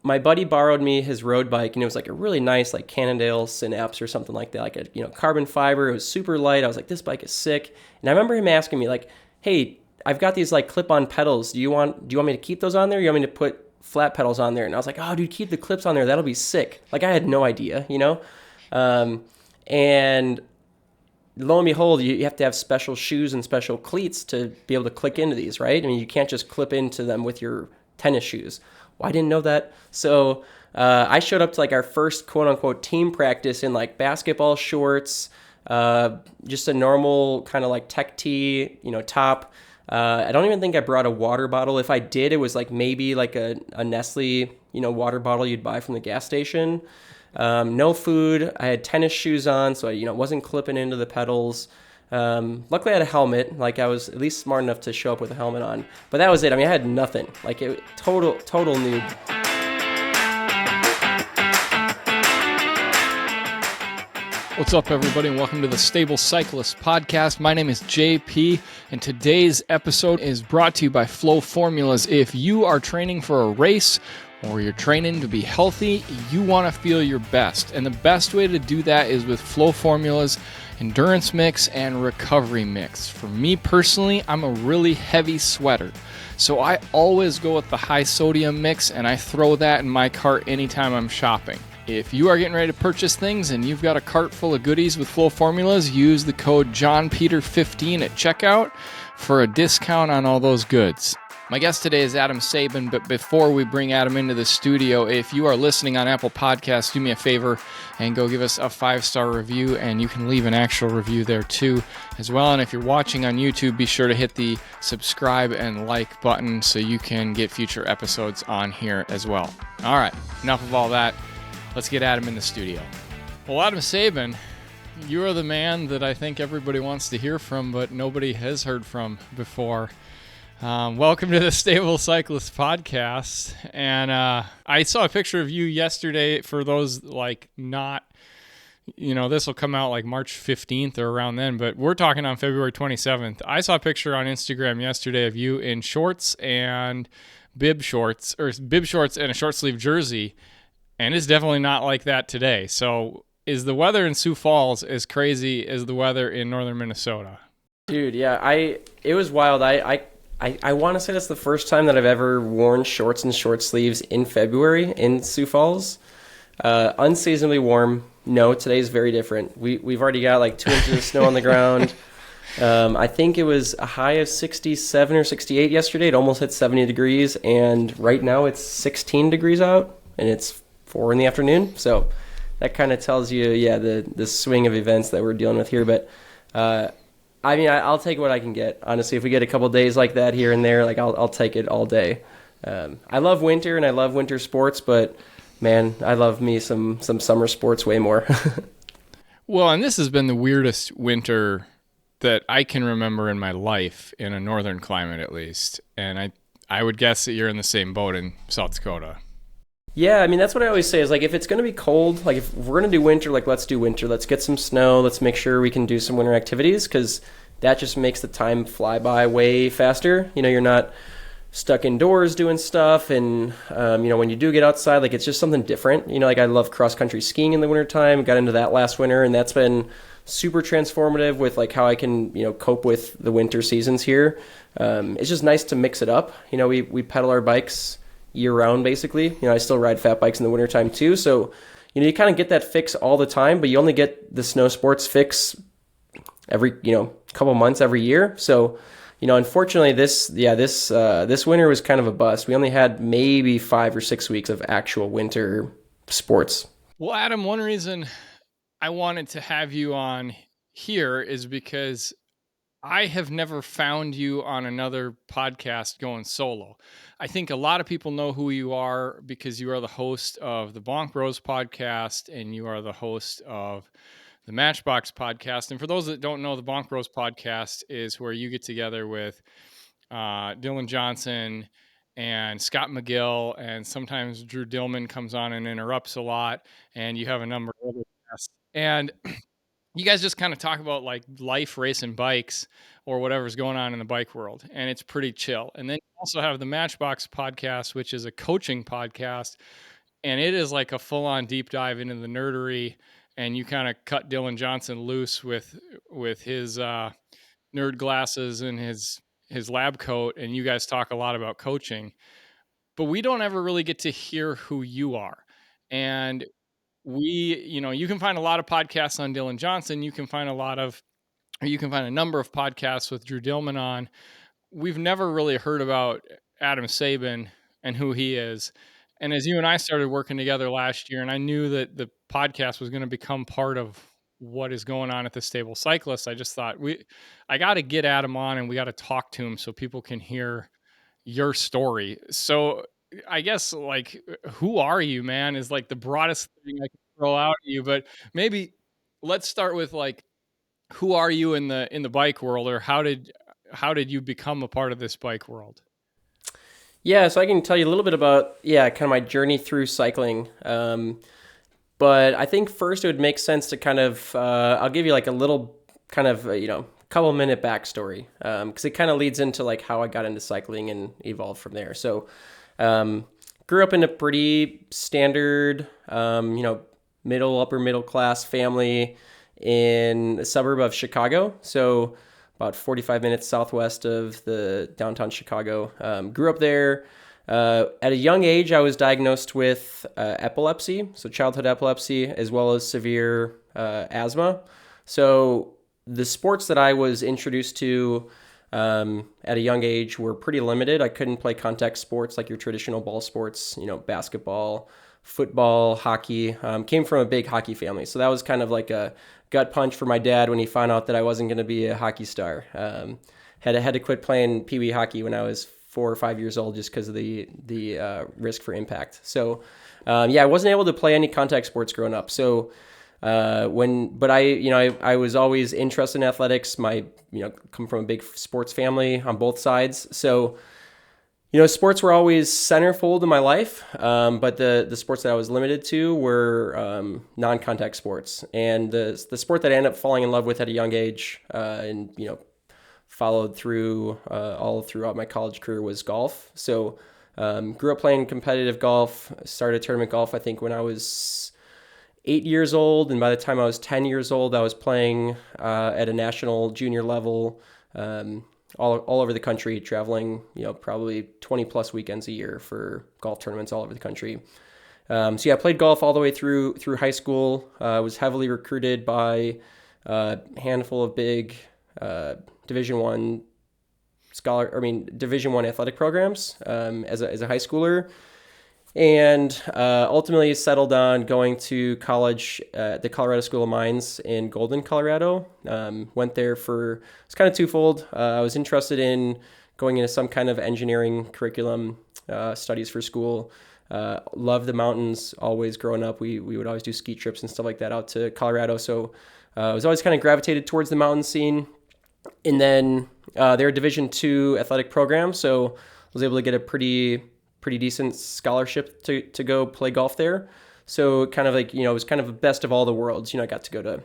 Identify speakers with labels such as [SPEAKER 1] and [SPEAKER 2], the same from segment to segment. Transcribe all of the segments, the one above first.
[SPEAKER 1] my buddy borrowed me his road bike, and it was like a really nice, like Cannondale Synapse or something like that, like a carbon fiber. It was super light. I was like, this bike is sick. And I remember him asking me like, hey, I've got these like clip-on pedals. Do you want me to keep those on there? Or you want me to put flat pedals on there? And I was like, oh, dude, keep the clips on there. That'll be sick. Like I had no idea. And lo and behold, you have to have special shoes and special cleats to be able to click into these, right? I mean, you can't just clip into them with your tennis shoes. Well, I didn't know that. So I showed up to like our first quote unquote team practice in like basketball shorts, just a normal kind of like tech tee, top. I don't even think I brought a water bottle. If I did, it was like maybe like a Nestle, water bottle you'd buy from the gas station. No food. I had tennis shoes on, so I, wasn't clipping into the pedals. Luckily, I had a helmet. Like I was at least smart enough to show up with a helmet on. But that was it. I mean, I had nothing. Like total noob.
[SPEAKER 2] What's up, everybody, and welcome to the Stable Cyclist Podcast. My name is JP, and today's episode is brought to you by Flow Formulas. If you are training for a race or you're training to be healthy, you want to feel your best. And the best way to do that is with Flow Formulas Endurance Mix and Recovery Mix. For me personally, I'm a really heavy sweater. So I always go with the high sodium mix, and I throw that in my cart anytime I'm shopping. If you are getting ready to purchase things and you've got a cart full of goodies with Flow Formulas, use the code JohnPeter15 at checkout for a discount on all those goods. My guest today is Adam Saban, but before we bring Adam into the studio, if you are listening on Apple Podcasts, do me a favor and go give us a 5-star review, and you can leave an actual review there too as well. And if you're watching on YouTube, be sure to hit the subscribe and like button so you can get future episodes on here as well. All right, enough of all that. Let's get Adam in the studio. Well, Adam Saban, you are the man that I think everybody wants to hear from, but nobody has heard from before. Welcome to the Stable Cyclist Podcast. And I saw a picture of you yesterday. For those like not, this will come out like March 15th or around then, but we're talking on February 27th. I saw a picture on Instagram yesterday of you in shorts and bib shorts and a short sleeve jersey. And it's definitely not like that today. So is the weather in Sioux Falls as crazy as the weather in northern Minnesota?
[SPEAKER 1] Dude, yeah, it was wild. I want to say that's the first time that I've ever worn shorts and short sleeves in February in Sioux Falls. Unseasonably warm. No, today's very different. We've already got like 2 inches of snow on the ground. I think it was a high of 67 or 68 yesterday. It almost hit 70 degrees. And right now it's 16 degrees out, and it's 4 in the afternoon. So that kind of tells you, the swing of events that we're dealing with here. But I'll take what I can get. Honestly, if we get a couple days like that here and there, like I'll take it all day. I love winter and I love winter sports, but man, I love me some summer sports way more.
[SPEAKER 2] Well, and this has been the weirdest winter that I can remember in my life, in a northern climate at least. And I would guess that you're in the same boat in South Dakota.
[SPEAKER 1] Yeah, I mean, that's what I always say is like, if it's going to be cold, like if we're going to do winter, like let's do winter. Let's get some snow. Let's make sure we can do some winter activities, because that just makes the time fly by way faster. You're not stuck indoors doing stuff. And, when you do get outside, like it's just something different. Like I love cross-country skiing in the wintertime. Got into that last winter, and that's been super transformative with like how I can, cope with the winter seasons here. It's just nice to mix it up. We pedal our bikes year-round, basically. I still ride fat bikes in the wintertime too, so you kind of get that fix all the time, but you only get the snow sports fix every couple months every year. So unfortunately this winter was kind of a bust. We only had maybe 5 or 6 weeks of actual winter sports.
[SPEAKER 2] Well, Adam, one reason I wanted to have you on here is because I have never found you on another podcast going solo. I think a lot of people know who you are because you are the host of the Bonk Bros Podcast and you are the host of the Matchbox Podcast. And for those that don't know, the Bonk Bros Podcast is where you get together with Dylan Johnson and Scott McGill, and sometimes Drew Dillman comes on and interrupts a lot, and you have a number of other guests. And you guys just kind of talk about like life racing bikes or whatever's going on in the bike world, and it's pretty chill. And then you also have the Matchbox Podcast, which is a coaching podcast, and it is like a full-on deep dive into the nerdery, and you kind of cut Dylan Johnson loose with his nerd glasses and his lab coat, and you guys talk a lot about coaching, but we don't ever really get to hear who you are. And you can find a lot of podcasts on Dylan Johnson. You can find a number of podcasts with Drew Dillman on. We've never really heard about Adam Saban and who he is. And as you and I started working together last year, and I knew that the podcast was going to become part of what is going on at the Stable Cyclist, I just thought I got to get Adam on and we got to talk to him so people can hear your story. So I guess like, who are you, man, is like the broadest thing I can throw out at you, but maybe let's start with like, who are you in the bike world, or how did you become a part of this bike world?
[SPEAKER 1] Yeah, so I can tell you a little bit about, kind of my journey through cycling. But I think first it would make sense to kind of, I'll give you like a little kind of, couple minute backstory, because it kind of leads into like how I got into cycling and evolved from there. So, grew up in a pretty standard, upper middle class family in the suburb of Chicago. So about 45 minutes southwest of the downtown Chicago. Grew up there. At a young age, I was diagnosed with epilepsy, so childhood epilepsy, as well as severe asthma. So the sports that I was introduced to at a young age were pretty limited. I couldn't play contact sports like your traditional ball sports, basketball, football, hockey. Came from a big hockey family. So that was kind of like a gut punch for my dad when he found out that I wasn't going to be a hockey star. Had to quit playing Pee Wee hockey when I was 4 or 5 years old just because of the risk for impact. So I wasn't able to play any contact sports growing up. So I was always interested in athletics. Come from a big sports family on both sides. So, sports were always centerfold in my life. But the sports that I was limited to were non-contact sports. And the sport that I ended up falling in love with at a young age, followed through all throughout my college career, was golf. So, grew up playing competitive golf, started tournament golf, I think, when I was 8 years old, and by the time I was 10 years old, I was playing at a national junior level, all over the country, traveling, probably 20 plus weekends a year for golf tournaments all over the country. I played golf all the way through high school. Was heavily recruited by a handful of big Division I athletic programs as a high schooler. And ultimately settled on going to college at the Colorado School of Mines in Golden, Colorado. Went there it's kind of twofold. I was interested in going into some kind of engineering curriculum, studies for school. Loved the mountains always growing up. We would always do ski trips and stuff like that out to Colorado. So I was always kind of gravitated towards the mountain scene. And then they're a Division II athletic program. So I was able to get a pretty decent scholarship to go play golf there. So kind of like, it was kind of the best of all the worlds. I got to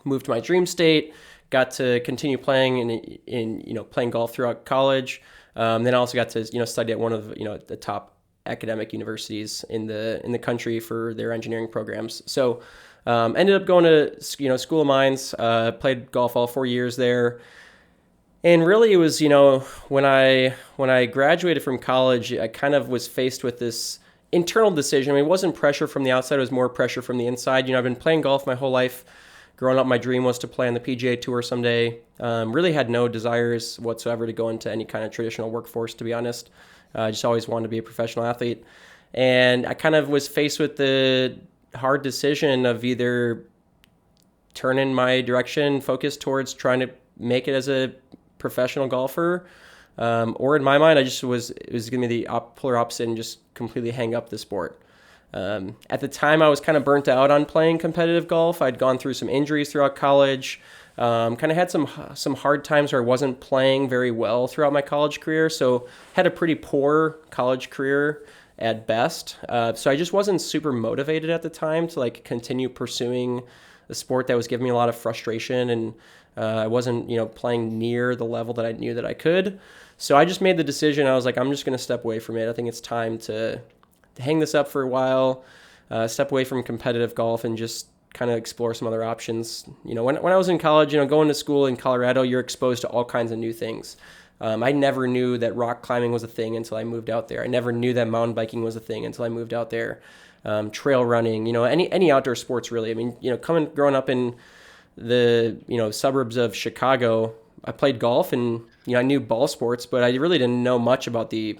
[SPEAKER 1] move to my dream state, got to continue playing in playing golf throughout college. Then I also got to, study at one of, the top academic universities in the country for their engineering programs. So ended up going to, School of Mines, played golf all 4 years there. And really it was, when I graduated from college, I kind of was faced with this internal decision. I mean, it wasn't pressure from the outside, it was more pressure from the inside. I've been playing golf my whole life. Growing up, my dream was to play on the PGA Tour someday. Really had no desires whatsoever to go into any kind of traditional workforce, to be honest. Just always wanted to be a professional athlete. And I kind of was faced with the hard decision of either turning my direction, focus towards trying to make it as a professional golfer, or in my mind, it was going to be the polar opposite and just completely hang up the sport. At the time, I was kind of burnt out on playing competitive golf. I'd gone through some injuries throughout college, kind of had some hard times where I wasn't playing very well throughout my college career, so had a pretty poor college career at best. So I just wasn't super motivated at the time to continue pursuing a sport that was giving me a lot of frustration, and I wasn't, playing near the level that I knew that I could. So I just made the decision. I was like, I'm just going to step away from it. I think it's time to hang this up for a while, step away from competitive golf and just kind of explore some other options. When I was in college, going to school in Colorado, you're exposed to all kinds of new things. I never knew that rock climbing was a thing until I moved out there. I never knew that mountain biking was a thing until I moved out there. Trail running, any outdoor sports really. I mean, growing up in the, suburbs of Chicago, I played golf and, I knew ball sports, but I really didn't know much about the,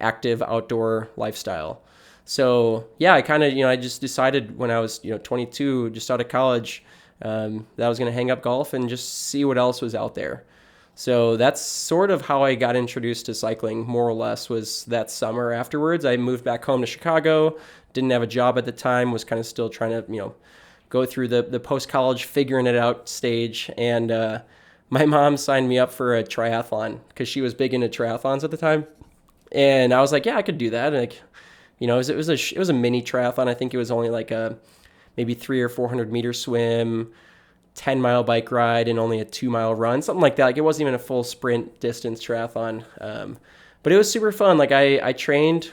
[SPEAKER 1] active outdoor lifestyle. So yeah, I kind of, I just decided when I was, 22, just out of college, that I was going to hang up golf and just see what else was out there. So that's sort of how I got introduced to cycling, more or less, was that summer afterwards. I moved back home to Chicago, didn't have a job at the time, was kind of still trying to, go through the post-college figuring it out stage. And my mom signed me up for a triathlon because she was big into triathlons at the time. And I was like, yeah, I could do that. And it was a mini triathlon. I think it was only like a maybe 300 or 400 meter swim, 10-mile bike ride, and only a 2-mile run, something like that. Like, it wasn't even a full sprint distance triathlon. But it was super fun. Like, I trained,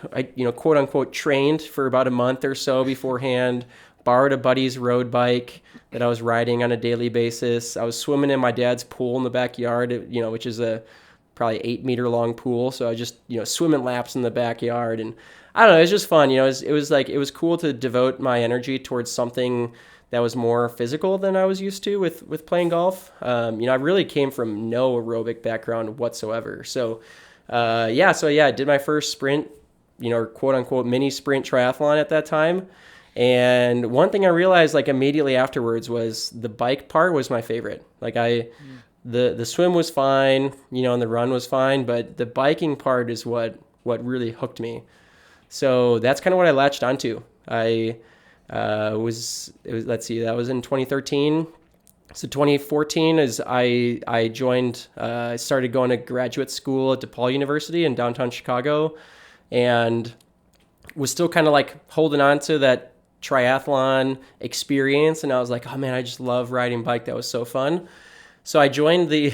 [SPEAKER 1] quote unquote trained for about a month or so beforehand, borrowed a buddy's road bike that I was riding on a daily basis. I was swimming in my dad's pool in the backyard, which is a probably 8-meter long pool. So I just, swimming laps in the backyard. And I don't know, it was just fun. It was cool to devote my energy towards something that was more physical than I was used to with playing golf. I really came from no aerobic background whatsoever. So, I did my first sprint, quote unquote mini sprint triathlon at that time. And one thing I realized like immediately afterwards was the bike part was my favorite. Like the swim was fine, and the run was fine, but the biking part is what really hooked me. So that's kind of what I latched onto. That was in 2013. So 2014 is I joined, I started going to graduate school at DePaul University in downtown Chicago, and was still kind of like holding on to that triathlon experience. And I was like, oh man, I just love riding bike. That was so fun. So I joined the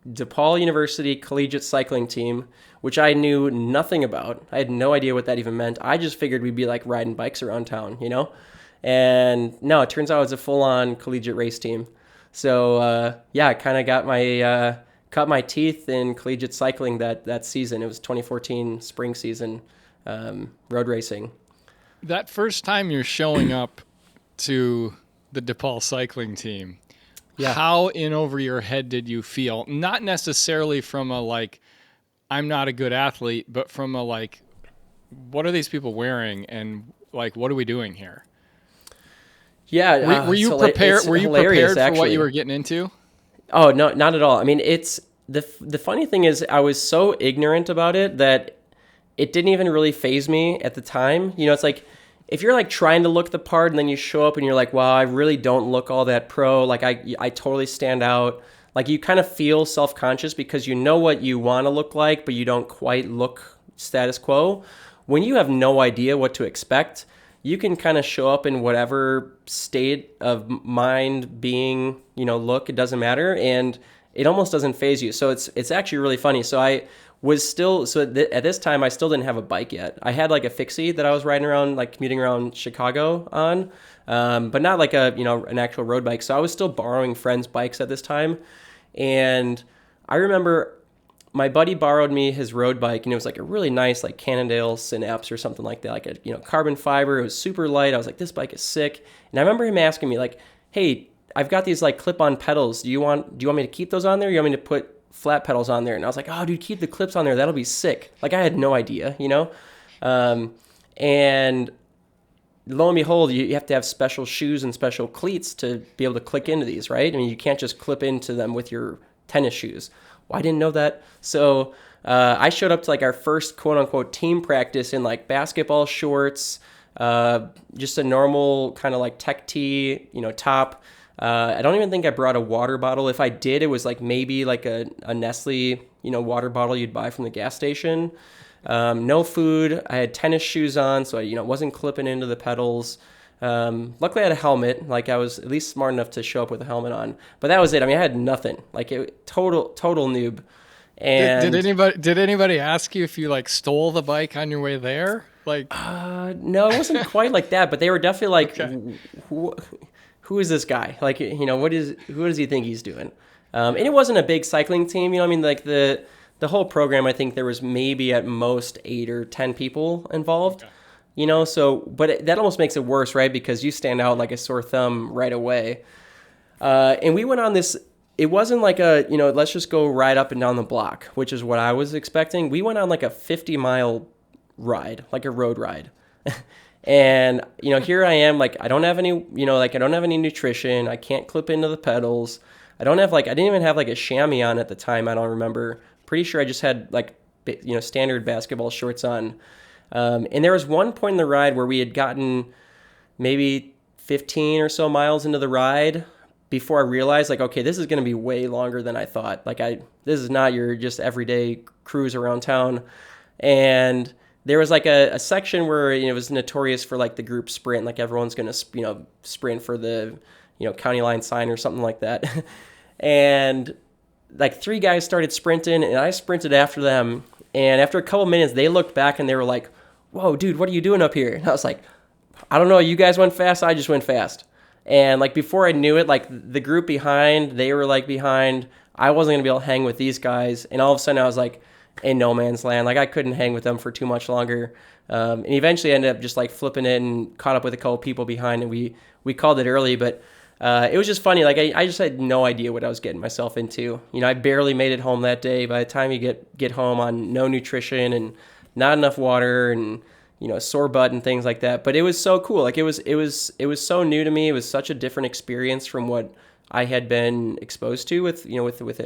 [SPEAKER 1] DePaul University collegiate cycling team, which I knew nothing about. I had no idea what that even meant. I just figured we'd be like riding bikes around town, And no, it turns out it's a full-on collegiate race team. So I kind of got cut my teeth in collegiate cycling that season. It was 2014 spring season, road racing.
[SPEAKER 2] That first time you're showing up to the DePaul cycling team, how in over your head did you feel? Not necessarily from a like, I'm not a good athlete, but from a like, what are these people wearing, and like, what are we doing here?
[SPEAKER 1] Yeah,
[SPEAKER 2] were you prepared? Were you prepared for
[SPEAKER 1] actually.
[SPEAKER 2] What you were getting into?
[SPEAKER 1] Oh no, not at all. I mean, it's the funny thing is I was so ignorant about it that it didn't even really faze me at the time. It's like if you're like trying to look the part and then you show up and you're like, wow, I really don't look all that pro. Like I totally stand out. Like you kind of feel self-conscious because you know what you want to look like, but you don't quite look status quo. When you have no idea what to expect, you can kind of show up in whatever state of mind, being, look, it doesn't matter. And it almost doesn't faze you. So it's actually really funny. So I was still, at this time, I still didn't have a bike yet. I had like a fixie that I was riding around, like commuting around Chicago on, but not like an actual road bike. So I was still borrowing friends' bikes at this time. And I remember my buddy borrowed me his road bike, and it was like a really nice, like Cannondale Synapse or something like that, like a, carbon fiber. It was super light. I was like, this bike is sick. And I remember him asking me like, hey, I've got these like clip-on pedals. Do you want me to keep those on there? Or you want me to put flat pedals on there? And I was like, oh, dude, keep the clips on there. That'll be sick. Like I had no idea, and lo and behold, you have to have special shoes and special cleats to be able to click into these, right? I mean, you can't just clip into them with your tennis shoes. Well, I didn't know that. So I showed up to like our first quote unquote team practice in like basketball shorts, just a normal kind of like tech tee, top. I don't even think I brought a water bottle. If I did, it was like maybe like a Nestle, water bottle you'd buy from the gas station. No food. I had tennis shoes on, so I, wasn't clipping into the pedals. Luckily I had a helmet. Like I was at least smart enough to show up with a helmet on, but that was it. I mean, I had nothing. Like total noob. And
[SPEAKER 2] Did anybody ask you if you like stole the bike on your way there? Like,
[SPEAKER 1] no, it wasn't quite like that, but they were definitely like,
[SPEAKER 2] Okay.
[SPEAKER 1] who is this guy? Like, who does he think he's doing? And it wasn't a big cycling team, I mean, like the whole program, I think there was maybe at most 8 or 10 people involved, so, but that almost makes it worse, right? Because you stand out like a sore thumb right away. And we went on this, it wasn't like let's just go ride up and down the block, which is what I was expecting. We went on like a 50-mile ride, like a road ride. And, here I am, like, I don't have any, I don't have any nutrition. I can't clip into the pedals. I didn't even have like a chamois on at the time. I don't remember. Pretty sure I just had like, standard basketball shorts on. And there was one point in the ride where we had gotten maybe 15 or so miles into the ride before I realized, like, okay, this is going to be way longer than I thought. Like, this is not your just everyday cruise around town. And there was like a section where, it was notorious for like the group sprint, like everyone's going to, sprint for the, county line sign or something like that. And like 3 guys started sprinting and I sprinted after them. And after a couple minutes, they looked back and they were like, whoa, dude, what are you doing up here? And I was like, I don't know. You guys went fast. I just went fast. And like before I knew it, like the group behind, they were like behind. I wasn't going to be able to hang with these guys. And all of a sudden I was like in no man's land. Like I couldn't hang with them for too much longer. And eventually I ended up just like flipping it and caught up with a couple people behind, and we called it early. But it was just funny. Like I just had no idea what I was getting myself into. I barely made it home that day. By the time you get home on no nutrition and not enough water and sore butt and things like that. But it was so cool. Like it was so new to me. It was such a different experience from what I had been exposed to with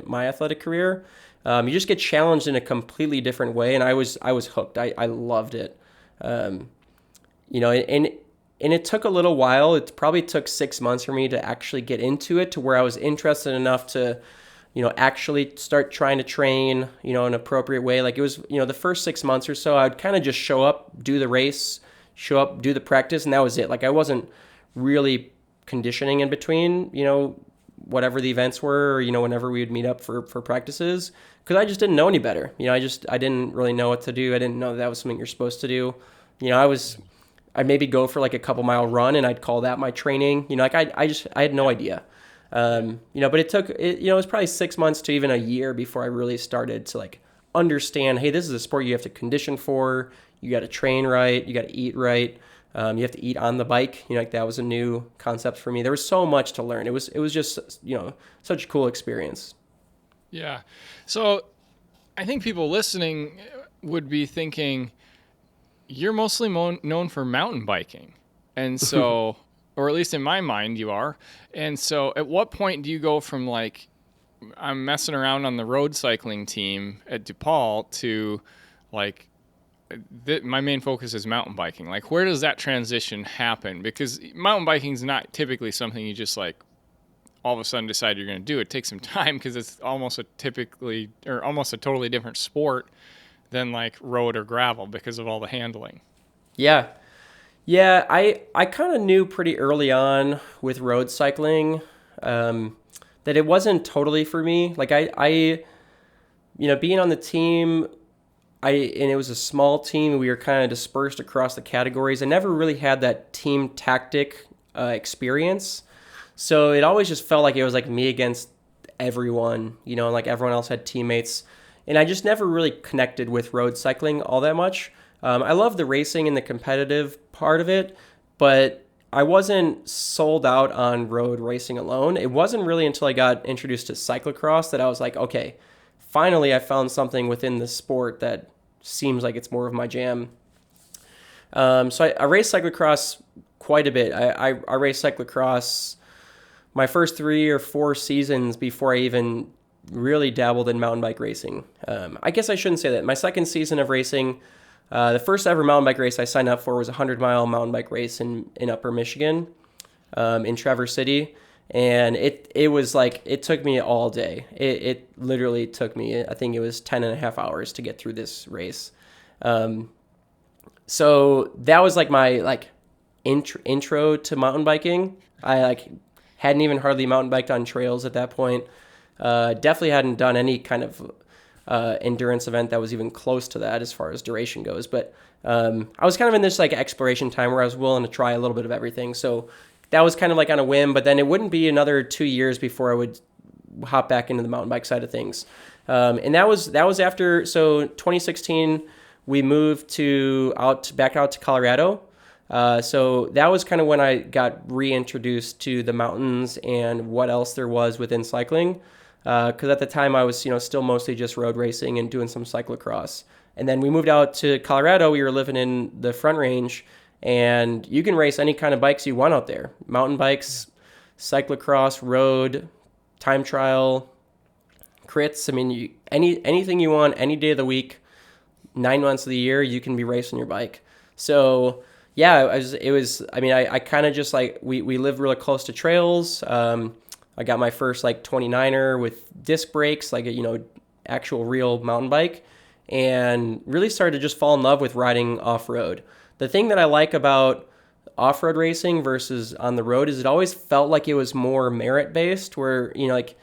[SPEAKER 1] my athletic career. You just get challenged in a completely different way, and I was hooked. I loved it. And it took a little while. It probably took 6 months for me to actually get into it to where I was interested enough to actually start trying to train, in an appropriate way. Like it was, the first 6 months or so, I would kind of just show up, do the race, show up, do the practice, and that was it. Like I wasn't really conditioning in between, whatever the events were, or, whenever we would meet up for practices, because I just didn't know any better. I didn't really know what to do. I didn't know that was something you're supposed to do. I'd maybe go for like a couple mile run and I'd call that my training. I had no idea. But it was probably 6 months to even a year before I really started to like understand, hey, this is a sport you have to condition for. You got to train right. You got to eat right. You have to eat on the bike. Like that was a new concept for me. There was so much to learn. It was just, such a cool experience.
[SPEAKER 2] Yeah. So I think people listening would be thinking, you're mostly known for mountain biking. And so, or at least in my mind, you are. And so at what point do you go from like, I'm messing around on the road cycling team at DePaul to like, my main focus is mountain biking. Like, where does that transition happen? Because mountain biking is not typically something you just like all of a sudden decide you're going to do. It takes some time because it's almost a totally different sport than like road or gravel because of all the handling.
[SPEAKER 1] Yeah. I kind of knew pretty early on with road cycling that it wasn't totally for me. Like I being on the team, and it was a small team. We were kind of dispersed across the categories. I never really had that team tactic experience. So it always just felt like it was like me against everyone, and like everyone else had teammates. And I just never really connected with road cycling all that much. I love the racing and the competitive part of it, but I wasn't sold out on road racing alone. It wasn't really until I got introduced to cyclocross that I was like, okay, finally I found something within the sport that seems like it's more of my jam. So I raced cyclocross quite a bit. I raced cyclocross my first 3 or 4 seasons before I even really dabbled in mountain bike racing. I guess I shouldn't say that. My second season of racing, the first ever mountain bike race I signed up for was a 100-mile mountain bike race in Upper Michigan, in Traverse City. And it was like, it took me all day. It literally took me, I think it was 10 and a half hours to get through this race. So that was like my, like, intro to mountain biking. I like hadn't even hardly mountain biked on trails at that point. Definitely hadn't done any kind of endurance event that was even close to that as far as duration goes. But I was kind of in this like exploration time where I was willing to try a little bit of everything. So that was kind of like on a whim, but then it wouldn't be another 2 years before I would hop back into the mountain bike side of things. And that was after, so 2016, we moved back out to Colorado. So that was kind of when I got reintroduced to the mountains and what else there was within cycling. Because at the time I was, still mostly just road racing and doing some cyclocross. And then we moved out to Colorado. We were living in the Front Range, and you can race any kind of bikes you want out there. Mountain bikes, cyclocross, road, time trial, crits. I mean, anything you want, any day of the week, 9 months of the year, you can be racing your bike. So yeah, I kind of just like, we lived really close to trails. I got my first like 29er with disc brakes, like a, actual real mountain bike, and really started to just fall in love with riding off-road. The thing that I like about off-road racing versus on the road is it always felt like it was more merit-based, where, like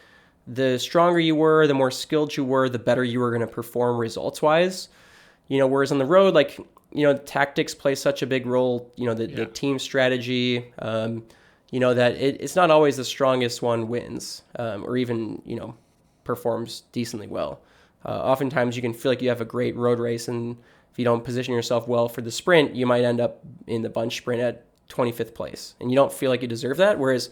[SPEAKER 1] the stronger you were, the more skilled you were, the better you were going to perform results-wise. Whereas on the road, like, tactics play such a big role, the team strategy, that it's not always the strongest one wins, or even, performs decently well. Oftentimes you can feel like you have a great road race, and if you don't position yourself well for the sprint, you might end up in the bunch sprint at 25th place, and you don't feel like you deserve that. Whereas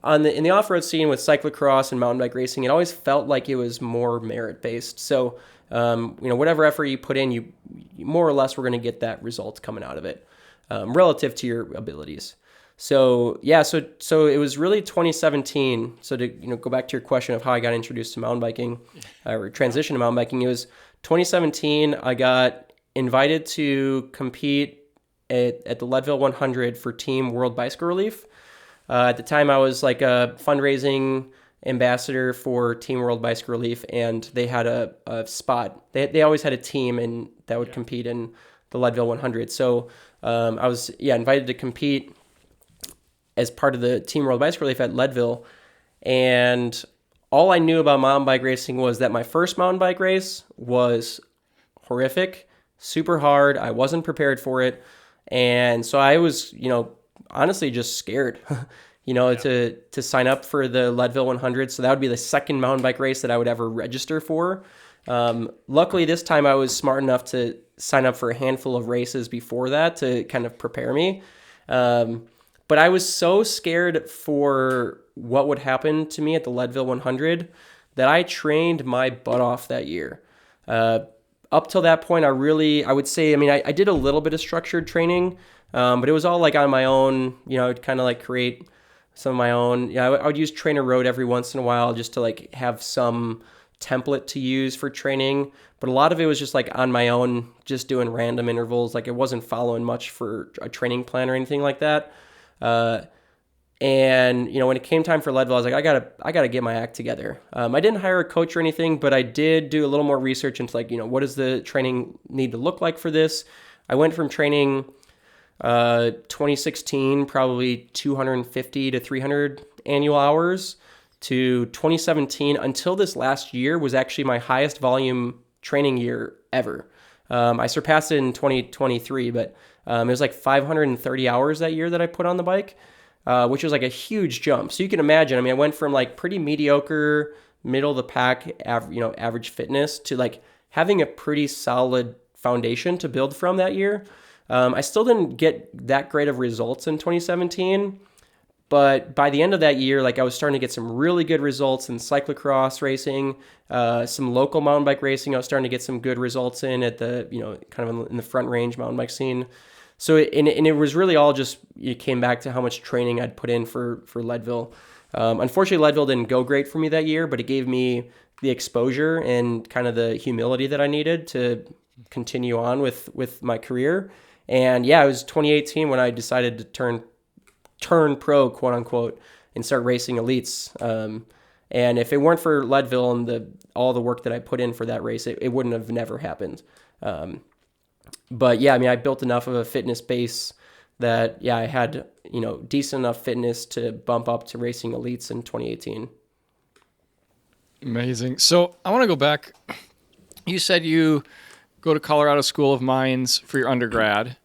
[SPEAKER 1] in the off-road scene with cyclocross and mountain bike racing, it always felt like it was more merit-based. So, whatever effort you put in, you more or less were going to get that result coming out of it, relative to your abilities. So yeah, so it was really 2017. So to go back to your question of how I got introduced to mountain biking, or transition to mountain biking, it was 2017. I got invited to compete at the Leadville 100 for Team World Bicycle Relief. At the time, I was like a fundraising ambassador for Team World Bicycle Relief, and they had a spot. They always had a team and that would compete in the Leadville 100. So I was invited to compete as part of the Team World Bicycle Relief at Leadville. And all I knew about mountain bike racing was that my first mountain bike race was horrific, super hard. I wasn't prepared for it. And so I was, honestly just scared, to sign up for the Leadville 100. So that would be the second mountain bike race that I would ever register for. Luckily, this time I was smart enough to sign up for a handful of races before that to kind of prepare me. But I was so scared for what would happen to me at the Leadville 100 that I trained my butt off that year. Up till that point, I would say, I did a little bit of structured training, but it was all like on my own. I'd kind of like create some of my own. I would use Trainer Road every once in a while just to like have some template to use for training. But a lot of it was just like on my own, just doing random intervals. Like it wasn't following much for a training plan or anything like that. And when it came time for Leadville, I was like, I gotta get my act together. I didn't hire a coach or anything, but I did do a little more research into like, what does the training need to look like for this? I went from training, 2016, probably 250 to 300 annual hours, to 2017 until this last year was actually my highest volume training year ever. I surpassed it in 2023, but it was like 530 hours that year that I put on the bike, which was like a huge jump. So you can imagine, I went from like pretty mediocre, middle of the pack, average fitness to like having a pretty solid foundation to build from that year. I still didn't get that great of results in 2017, but by the end of that year, like I was starting to get some really good results in cyclocross racing, some local mountain bike racing. I was starting to get some good results in at the, kind of in the Front Range mountain bike scene. So it was really all just, it came back to how much training I'd put in for Leadville. Unfortunately, Leadville didn't go great for me that year, but it gave me the exposure and kind of the humility that I needed to continue on with my career. And yeah, it was 2018 when I decided to turn pro, quote unquote, and start racing elites. And if it weren't for Leadville and all the work that I put in for that race, it wouldn't have never happened. But yeah, I built enough of a fitness base that, I had, decent enough fitness to bump up to racing elites in 2018.
[SPEAKER 2] Amazing. So I want to go back. You said you go to Colorado School of Mines for your undergrad.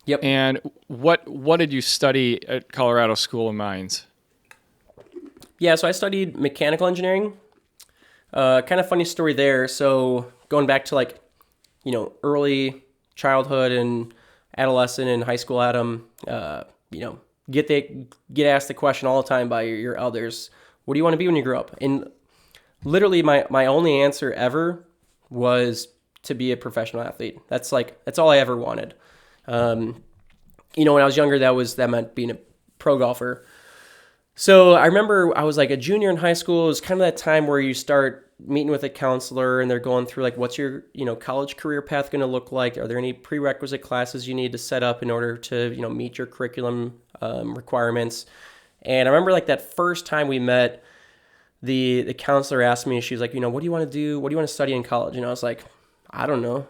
[SPEAKER 1] Yep.
[SPEAKER 2] And what did you study at Colorado School of Mines?
[SPEAKER 1] Yeah, so I studied mechanical engineering. Kind of funny story there. So going back to like, early childhood and adolescent and high school, Adam, get asked the question all the time by your elders, what do you want to be when you grow up? And literally my only answer ever was to be a professional athlete. That's all I ever wanted. When I was younger, that meant being a pro golfer. So I remember I was like a junior in high school. It was kind of that time where you start meeting with a counselor and they're going through like, what's your, college career path going to look like? Are there any prerequisite classes you need to set up in order to, meet your curriculum requirements? And I remember like that first time we met, the counselor asked me, she's like, what do you want to do? What do you want to study in college? And I was like, I don't know,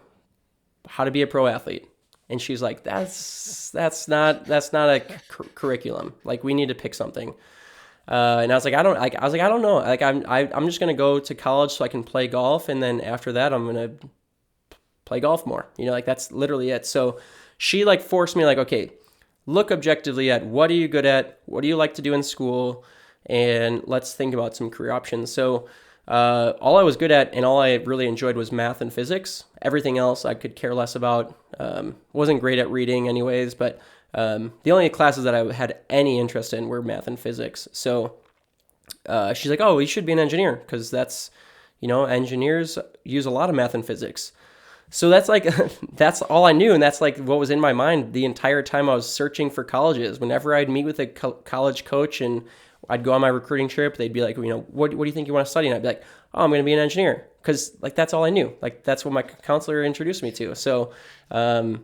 [SPEAKER 1] how to be a pro athlete. And she's like, that's not a curriculum. Like, we need to pick something. And I was like, I don't know. Like, I'm just going to go to college so I can play golf. And then after that, I'm going to play golf more. That's literally it. So she like forced me like, okay, look objectively at what are you good at? What do you like to do in school? And let's think about some career options. So all I was good at and all I really enjoyed was math and physics. Everything else I could care less about. Wasn't great at reading anyways, but the only classes that I had any interest in were math and physics. So she's like, oh, you should be an engineer because that's, engineers use a lot of math and physics. So that's like, that's all I knew. And that's like what was in my mind the entire time I was searching for colleges. Whenever I'd meet with a college coach and I'd go on my recruiting trip, they'd be like, what do you think you want to study? And I'd be like, oh, I'm going to be an engineer. Because like, that's all I knew. Like, that's what my counselor introduced me to. So, so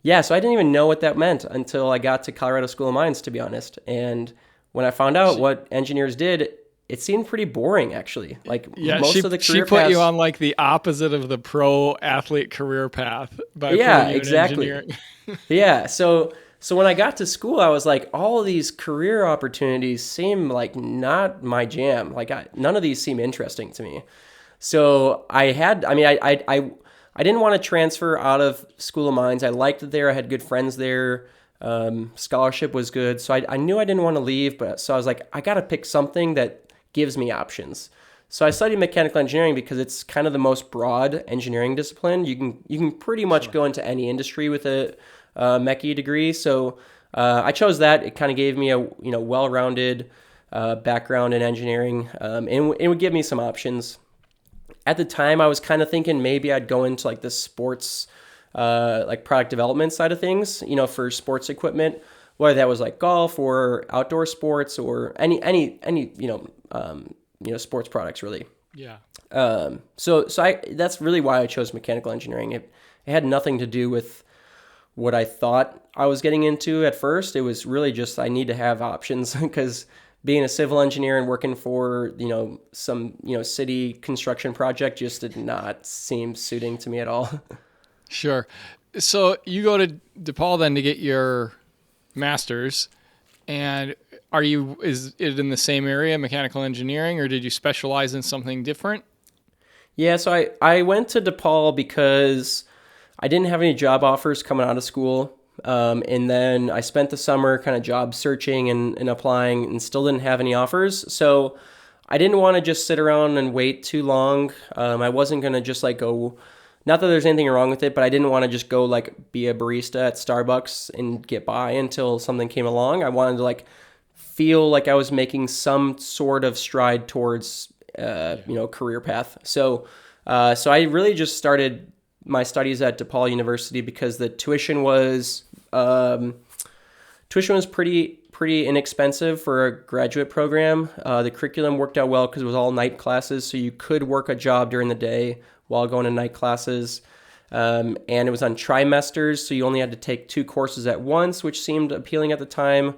[SPEAKER 1] I didn't even know what that meant until I got to Colorado School of Mines, to be honest. And when I found out what engineers did, it seemed pretty boring, actually. Like, most of the career
[SPEAKER 2] she put
[SPEAKER 1] paths,
[SPEAKER 2] you on like the opposite of the pro athlete career path by putting you
[SPEAKER 1] exactly.
[SPEAKER 2] in engineering.
[SPEAKER 1] Yeah. So when I got to school, I was like, all of these career opportunities seem like not my jam. Like, none of these seem interesting to me. So I didn't want to transfer out of School of Mines. I liked it there. I had good friends there. Scholarship was good. So I knew I didn't want to leave, so I was like, I got to pick something that gives me options. So I studied mechanical engineering because it's kind of the most broad engineering discipline. You can pretty much go into any industry with a mechie degree. So I chose that. It kind of gave me a well-rounded background in engineering, and it would give me some options. At the time, I was kind of thinking maybe I'd go into like the sports, like product development side of things, for sports equipment, whether that was like golf or outdoor sports or any sports products really.
[SPEAKER 2] Yeah.
[SPEAKER 1] So that's really why I chose mechanical engineering. It had nothing to do with what I thought I was getting into at first. It was really just I need to have options because being a civil engineer and working for, some, city construction project just did not seem suiting to me at all.
[SPEAKER 2] Sure. So you go to DePaul then to get your master's, and is it in the same area, mechanical engineering, or did you specialize in something different? Yeah,
[SPEAKER 1] so I went to DePaul because I didn't have any job offers coming out of school. And then I spent the summer kind of job searching and applying and still didn't have any offers. So I didn't want to just sit around and wait too long. I wasn't going to just like go, not that there's anything wrong with it, but I didn't want to just go like be a barista at Starbucks and get by until something came along. I wanted to like feel like I was making some sort of stride towards, career path. So I really just started my studies at DePaul University because the tuition was pretty inexpensive for a graduate program. The curriculum worked out well because it was all night classes, so you could work a job during the day while going to night classes. And it was on trimesters, so you only had to take 2 courses at once, which seemed appealing at the time.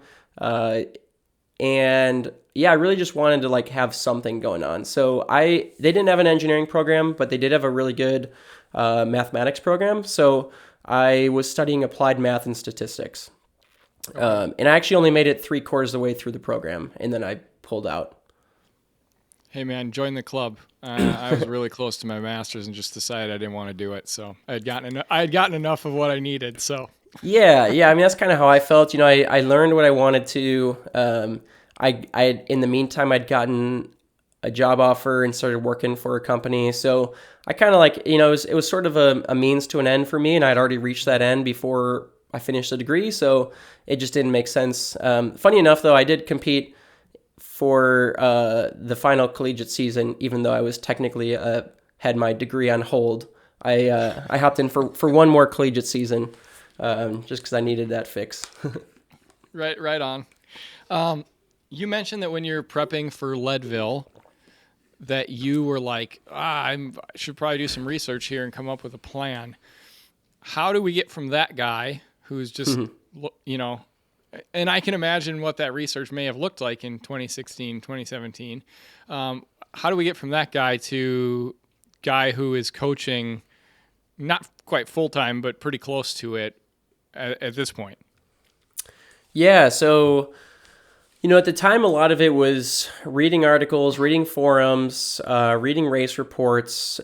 [SPEAKER 1] And yeah, I really just wanted to like have something going on. So they didn't have an engineering program, but they did have a really good mathematics program. So I was studying applied math and statistics. And I actually only made it 3/4 of the way through the program, and then I pulled out.
[SPEAKER 2] Hey man, join the club. I was really close to my master's and just decided I didn't want to do it. So I had gotten enough of what I needed. So
[SPEAKER 1] Yeah. I mean, that's kind of how I felt. I learned what I wanted to. In the meantime, I'd gotten a job offer and started working for a company. So I kind of it was sort of a means to an end for me, and I'd already reached that end before I finished the degree. So it just didn't make sense. Funny enough, though, I did compete for the final collegiate season, even though I was technically had my degree on hold. I hopped in for one more collegiate season just because I needed that fix.
[SPEAKER 2] Right on. You mentioned that when you're prepping for Leadville, that you were like, I should probably do some research here and come up with a plan. How do we get from that guy who's just, and I can imagine what that research may have looked like in 2016, 2017. How do we get from that guy to guy who is coaching, not quite full-time, but pretty close to it at this point?
[SPEAKER 1] Yeah, so, at the time, a lot of it was reading articles, reading forums, reading race reports,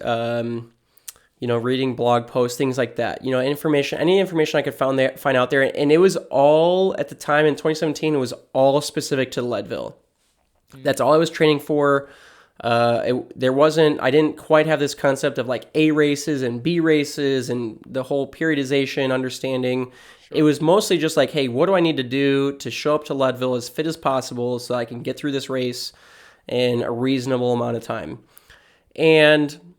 [SPEAKER 1] reading blog posts, things like that. Any information I could find out there. And it was all, at the time in 2017, it was all specific to Leadville. That's all I was training for. I didn't quite have this concept of like A races and B races and the whole periodization understanding. Sure. It was mostly just like, hey, what do I need to do to show up to Leadville as fit as possible so I can get through this race in a reasonable amount of time? And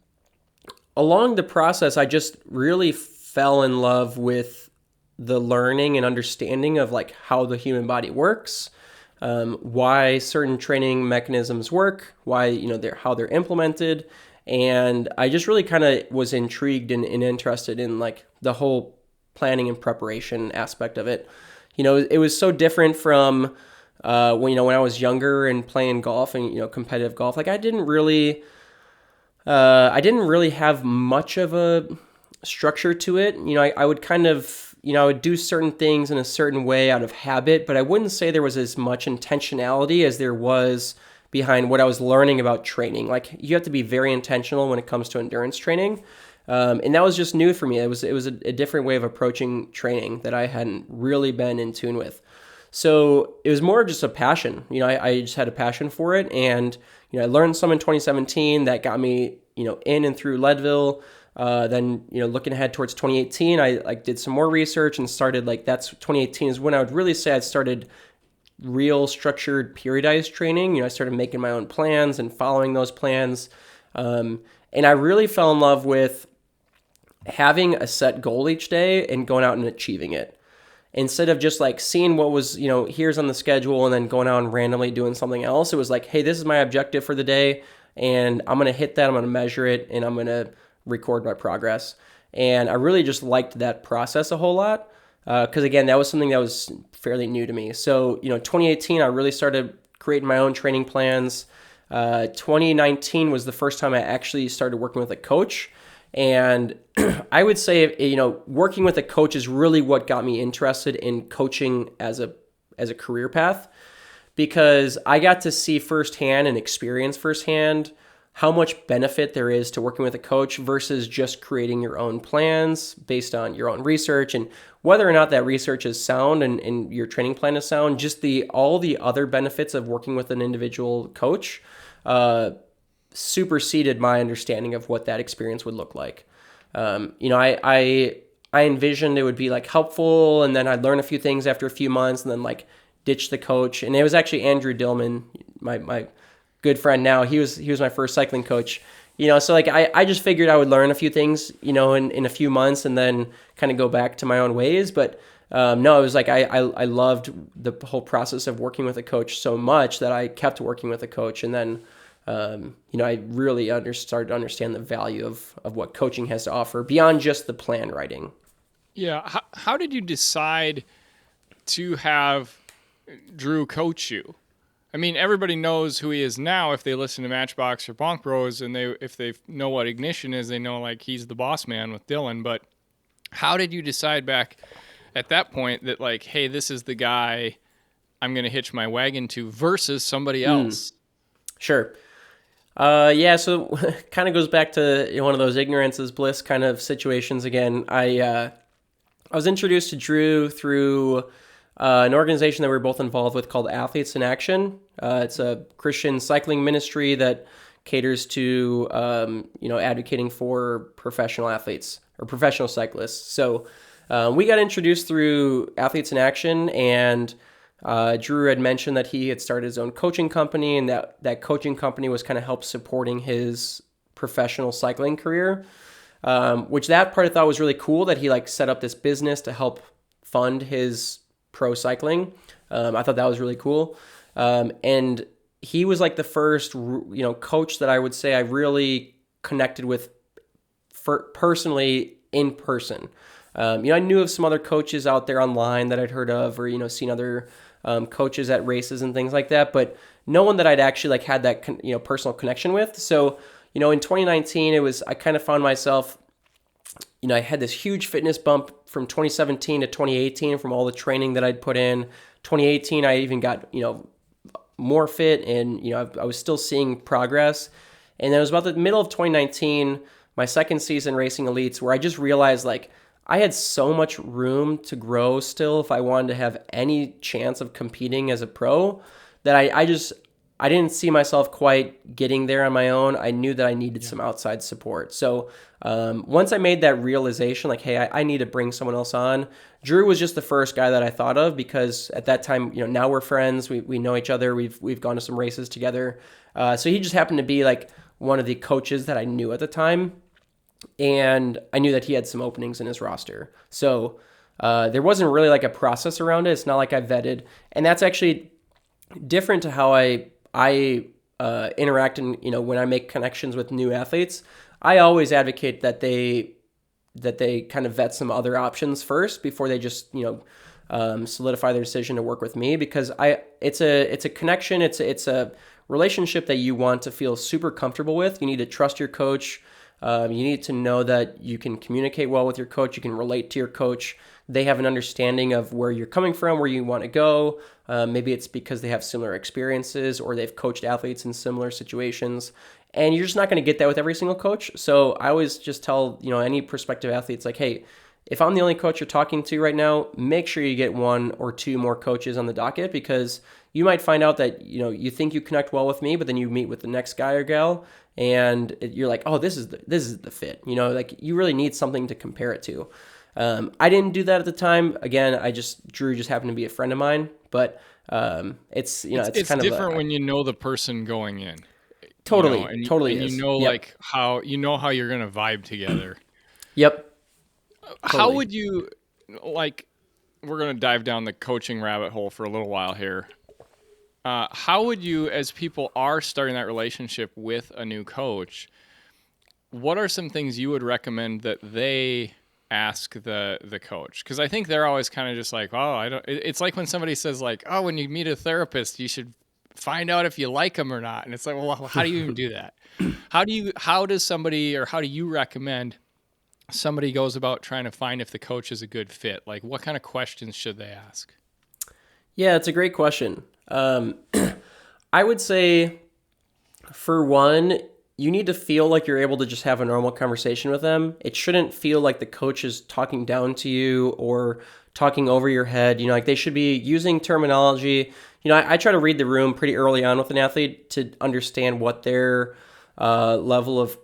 [SPEAKER 1] along the process, I just really fell in love with the learning and understanding of like how the human body works, why certain training mechanisms work, why how they're implemented, and I just really kind of was intrigued and interested in like the whole planning and preparation aspect of it. It was so different from when I was younger and playing golf and competitive golf. Like I didn't really have much of a structure to it. I would kind of, I would do certain things in a certain way out of habit, but I wouldn't say there was as much intentionality as there was behind what I was learning about training. Like you have to be very intentional when it comes to endurance training. And that was just new for me. It was a different way of approaching training that I hadn't really been in tune with. So it was more just a passion. I just had a passion for it. And, I learned some in 2017 that got me, in and through Leadville. Then, looking ahead towards 2018, I did some more research and started 2018 is when I would really say I started real structured periodized training. I started making my own plans and following those plans. And I really fell in love with having a set goal each day and going out and achieving it. Instead of just like seeing what was, here's on the schedule and then going out and randomly doing something else, it was like, hey, this is my objective for the day and I'm going to hit that, I'm going to measure it, and I'm going to record my progress. And I really just liked that process a whole lot because, again, that was something that was fairly new to me. So, 2018, I really started creating my own training plans. 2019 was the first time I actually started working with a coach. And I would say, working with a coach is really what got me interested in coaching as a career path, because I got to see firsthand and experience firsthand how much benefit there is to working with a coach versus just creating your own plans based on your own research, and whether or not that research is sound and your training plan is sound, just all the other benefits of working with an individual coach superseded my understanding of what that experience would look like. I envisioned it would be like helpful, and then I'd learn a few things after a few months, and then like ditch the coach. And it was actually Andrew Dillman, my good friend now. He was my first cycling coach. So like I just figured I would learn a few things, in a few months, and then kind of go back to my own ways. But no, it was like I loved the whole process of working with a coach so much that I kept working with a coach, and then I really started to understand the value of what coaching has to offer beyond just the plan writing.
[SPEAKER 2] Yeah. How did you decide to have Drew coach you? I mean, everybody knows who he is now if they listen to Matchbox or Bonk Bros, and if they know what Ignition is, they know like he's the boss man with Dylan. But how did you decide back at that point that like, hey, this is the guy I'm going to hitch my wagon to versus somebody else?
[SPEAKER 1] Sure. So kind of goes back to one of those ignorance is bliss kind of situations again. I was introduced to Drew through an organization that we're both involved with called Athletes in Action. It's a Christian cycling ministry that caters to, advocating for professional athletes or professional cyclists. So we got introduced through Athletes in Action, and Drew had mentioned that he had started his own coaching company, and that coaching company was kind of help supporting his professional cycling career, which that part I thought was really cool, that he like set up this business to help fund his pro cycling. I thought that was really cool. And he was like the first, coach that I would say I really connected with personally in person. I knew of some other coaches out there online that I'd heard of, or, seen other coaches at races and things like that, but no one that I'd actually like had that, personal connection with. So, in 2019, I kind of found myself, I had this huge fitness bump from 2017 to 2018 from all the training that I'd put in. 2018, I even got, more fit, and, I was still seeing progress. And then it was about the middle of 2019, my second season racing elites, where I just realized like I had so much room to grow still if I wanted to have any chance of competing as a pro, that I didn't see myself quite getting there on my own. I knew that I needed some outside support. So once I made that realization, like, hey, I need to bring someone else on, Drew was just the first guy that I thought of, because at that time, now we're friends. We know each other. We've gone to some races together. So he just happened to be like one of the coaches that I knew at the time. And I knew that he had some openings in his roster. So there wasn't really like a process around it. It's not like I vetted. And that's actually different to how I interact and, when I make connections with new athletes. I always advocate that they kind of vet some other options first before they just, solidify their decision to work with me, because it's a connection. It's a relationship that you want to feel super comfortable with. You need to trust your coach. You need to know that you can communicate well with your coach. You can relate to your coach. They have an understanding of where you're coming from, where you want to go. Maybe it's because they have similar experiences, or they've coached athletes in similar situations. And you're just not going to get that with every single coach. So I always just tell, any prospective athletes, like, hey, if I'm the only coach you're talking to right now, make sure you get one or two more coaches on the docket, because you might find out that, you think you connect well with me, but then you meet with the next guy or gal, and you're like, oh, this is the fit. Like, you really need something to compare it to. I didn't do that at the time. Again, Drew just happened to be a friend of mine, but it's kind of
[SPEAKER 2] different when you know the person going in.
[SPEAKER 1] Totally, totally.
[SPEAKER 2] And like how you're going to vibe together.
[SPEAKER 1] Yep.
[SPEAKER 2] How
[SPEAKER 1] Totally.
[SPEAKER 2] would you, like, we're going to dive down the coaching rabbit hole for a little while here. How would you, as people are starting that relationship with a new coach, what are some things you would recommend that they ask the coach? Because I think they're always kind of just like, oh, it's like when somebody says like, oh, when you meet a therapist, you should find out if you like them or not. And it's like, well, how do you even do that? How do you recommend somebody goes about trying to find if the coach is a good fit? Like, what kind of questions should they ask?
[SPEAKER 1] Yeah, it's a great question. I would say, for one, you need to feel like you're able to just have a normal conversation with them. It shouldn't feel like the coach is talking down to you or talking over your head. Like, they should be using terminology. I try to read the room pretty early on with an athlete to understand what their level of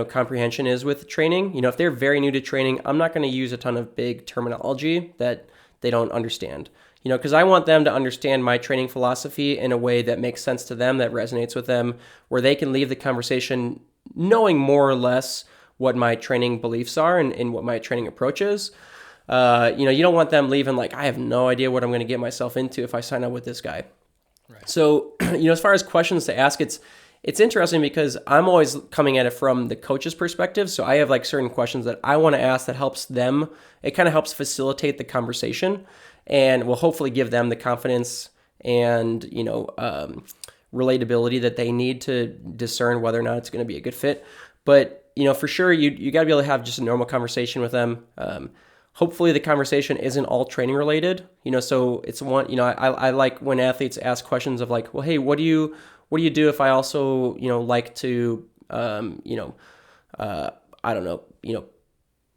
[SPEAKER 1] comprehension is with training. If they're very new to training, I'm not going to use a ton of big terminology that they don't understand. Because I want them to understand my training philosophy in a way that makes sense to them, that resonates with them, where they can leave the conversation knowing more or less what my training beliefs are and what my training approach is. You don't want them leaving like, I have no idea what I'm going to get myself into if I sign up with this guy. Right. So, as far as questions to ask, it's interesting because I'm always coming at it from the coach's perspective. So I have like certain questions that I want to ask that helps them. It kind of helps facilitate the conversation and will hopefully give them the confidence and, relatability that they need to discern whether or not it's going to be a good fit. But, for sure, you got to be able to have just a normal conversation with them. hopefully the conversation isn't all training related, so it's one, I like when athletes ask questions of like, well, hey, what do you do if I also, like to, I don't know,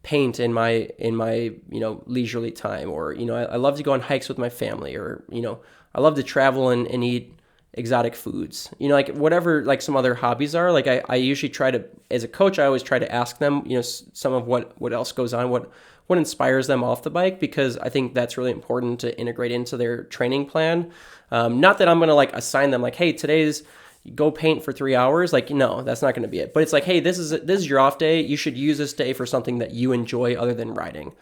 [SPEAKER 1] paint in my leisurely time, or I love to go on hikes with my family, or I love to travel and eat exotic foods, like whatever, like some other hobbies are. Like I usually try to, as a coach, I always try to ask them some of what else goes on, what inspires them off the bike, because I think that's really important to integrate into their training plan. Not that I'm gonna like assign them like, hey, today's go paint for 3 hours. Like, no, that's not going to be it. But it's like, hey, this is your off day. You should use this day for something that you enjoy other than riding.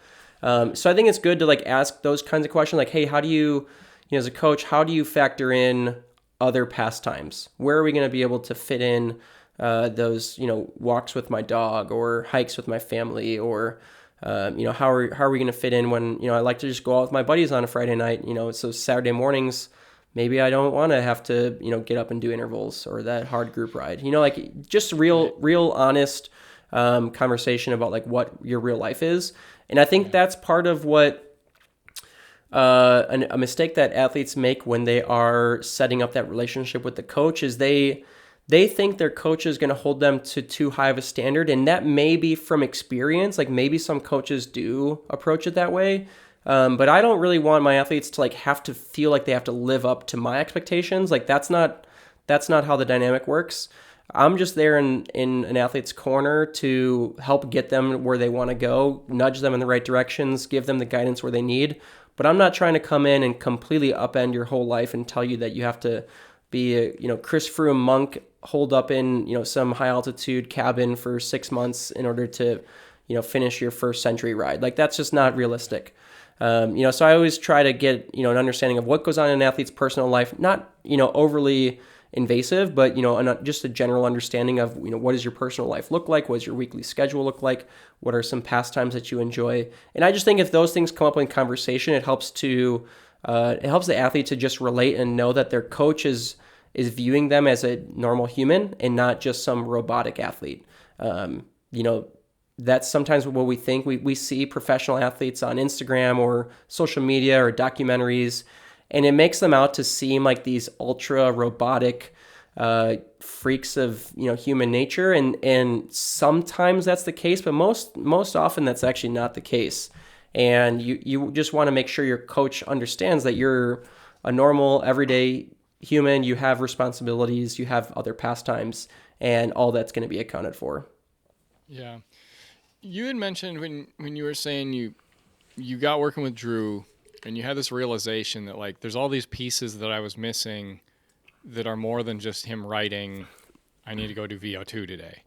[SPEAKER 1] So I think it's good to like ask those kinds of questions. Like, hey, how do you, as a coach, how do you factor in other pastimes? Where are we going to be able to fit in those, walks with my dog, or hikes with my family, or how are we going to fit in when, I like to just go out with my buddies on a Friday night, so Saturday mornings, maybe I don't want to have to, get up and do intervals or that hard group ride, like just real honest conversation about like what your real life is. And I think that's part of what a mistake that athletes make when they are setting up that relationship with the coach is they think their coach is going to hold them to too high of a standard. And that may be from experience. Like maybe some coaches do approach it that way. But I don't really want my athletes to like have to feel like they have to live up to my expectations. Like that's not how the dynamic works. I'm just there in an athlete's corner to help get them where they want to go, nudge them in the right directions, give them the guidance where they need. But I'm not trying to come in and completely upend your whole life and tell you that you have to be a, Chris Froome monk holed up in, some high altitude cabin for 6 months in order to, finish your first century ride. Like that's just not realistic. So I always try to get, an understanding of what goes on in an athlete's personal life, not, overly invasive, but, just a general understanding of, what does your personal life look like? What does your weekly schedule look like? What are some pastimes that you enjoy? And I just think if those things come up in conversation, it helps the athlete to just relate and know that their coach is viewing them as a normal human and not just some robotic athlete. That's sometimes what we think. We see professional athletes on Instagram or social media or documentaries, and it makes them out to seem like these ultra robotic freaks of human nature. And sometimes that's the case, but most often that's actually not the case. And you just want to make sure your coach understands that you're a normal, everyday human. You have responsibilities, you have other pastimes, and all that's going to be accounted for.
[SPEAKER 2] Yeah. You had mentioned when you were saying you got working with Drew and you had this realization that like there's all these pieces that I was missing that are more than just him writing, I need to go do VO2 today.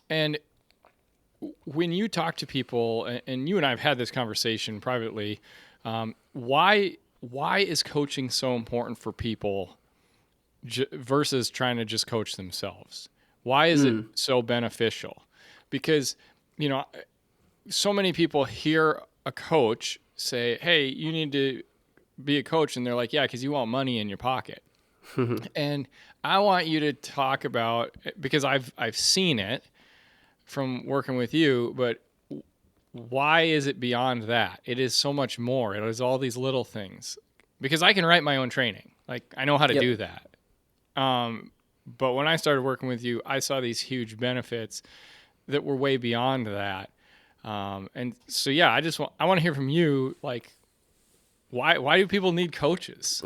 [SPEAKER 2] And when you talk to people, and you and I have had this conversation privately, why is coaching so important for people versus trying to just coach themselves? Why is it so beneficial? Because so many people hear a coach say, hey, you need to be a coach. And they're like, yeah, because you want money in your pocket. And I want you to talk about, because I've seen it from working with you, but why is it beyond that? It is so much more. It is all these little things. Because I can write my own training. Like, I know how to do that. But when I started working with you, I saw these huge benefits that were way beyond that. And so, yeah, I want to hear from you, like, why do people need coaches?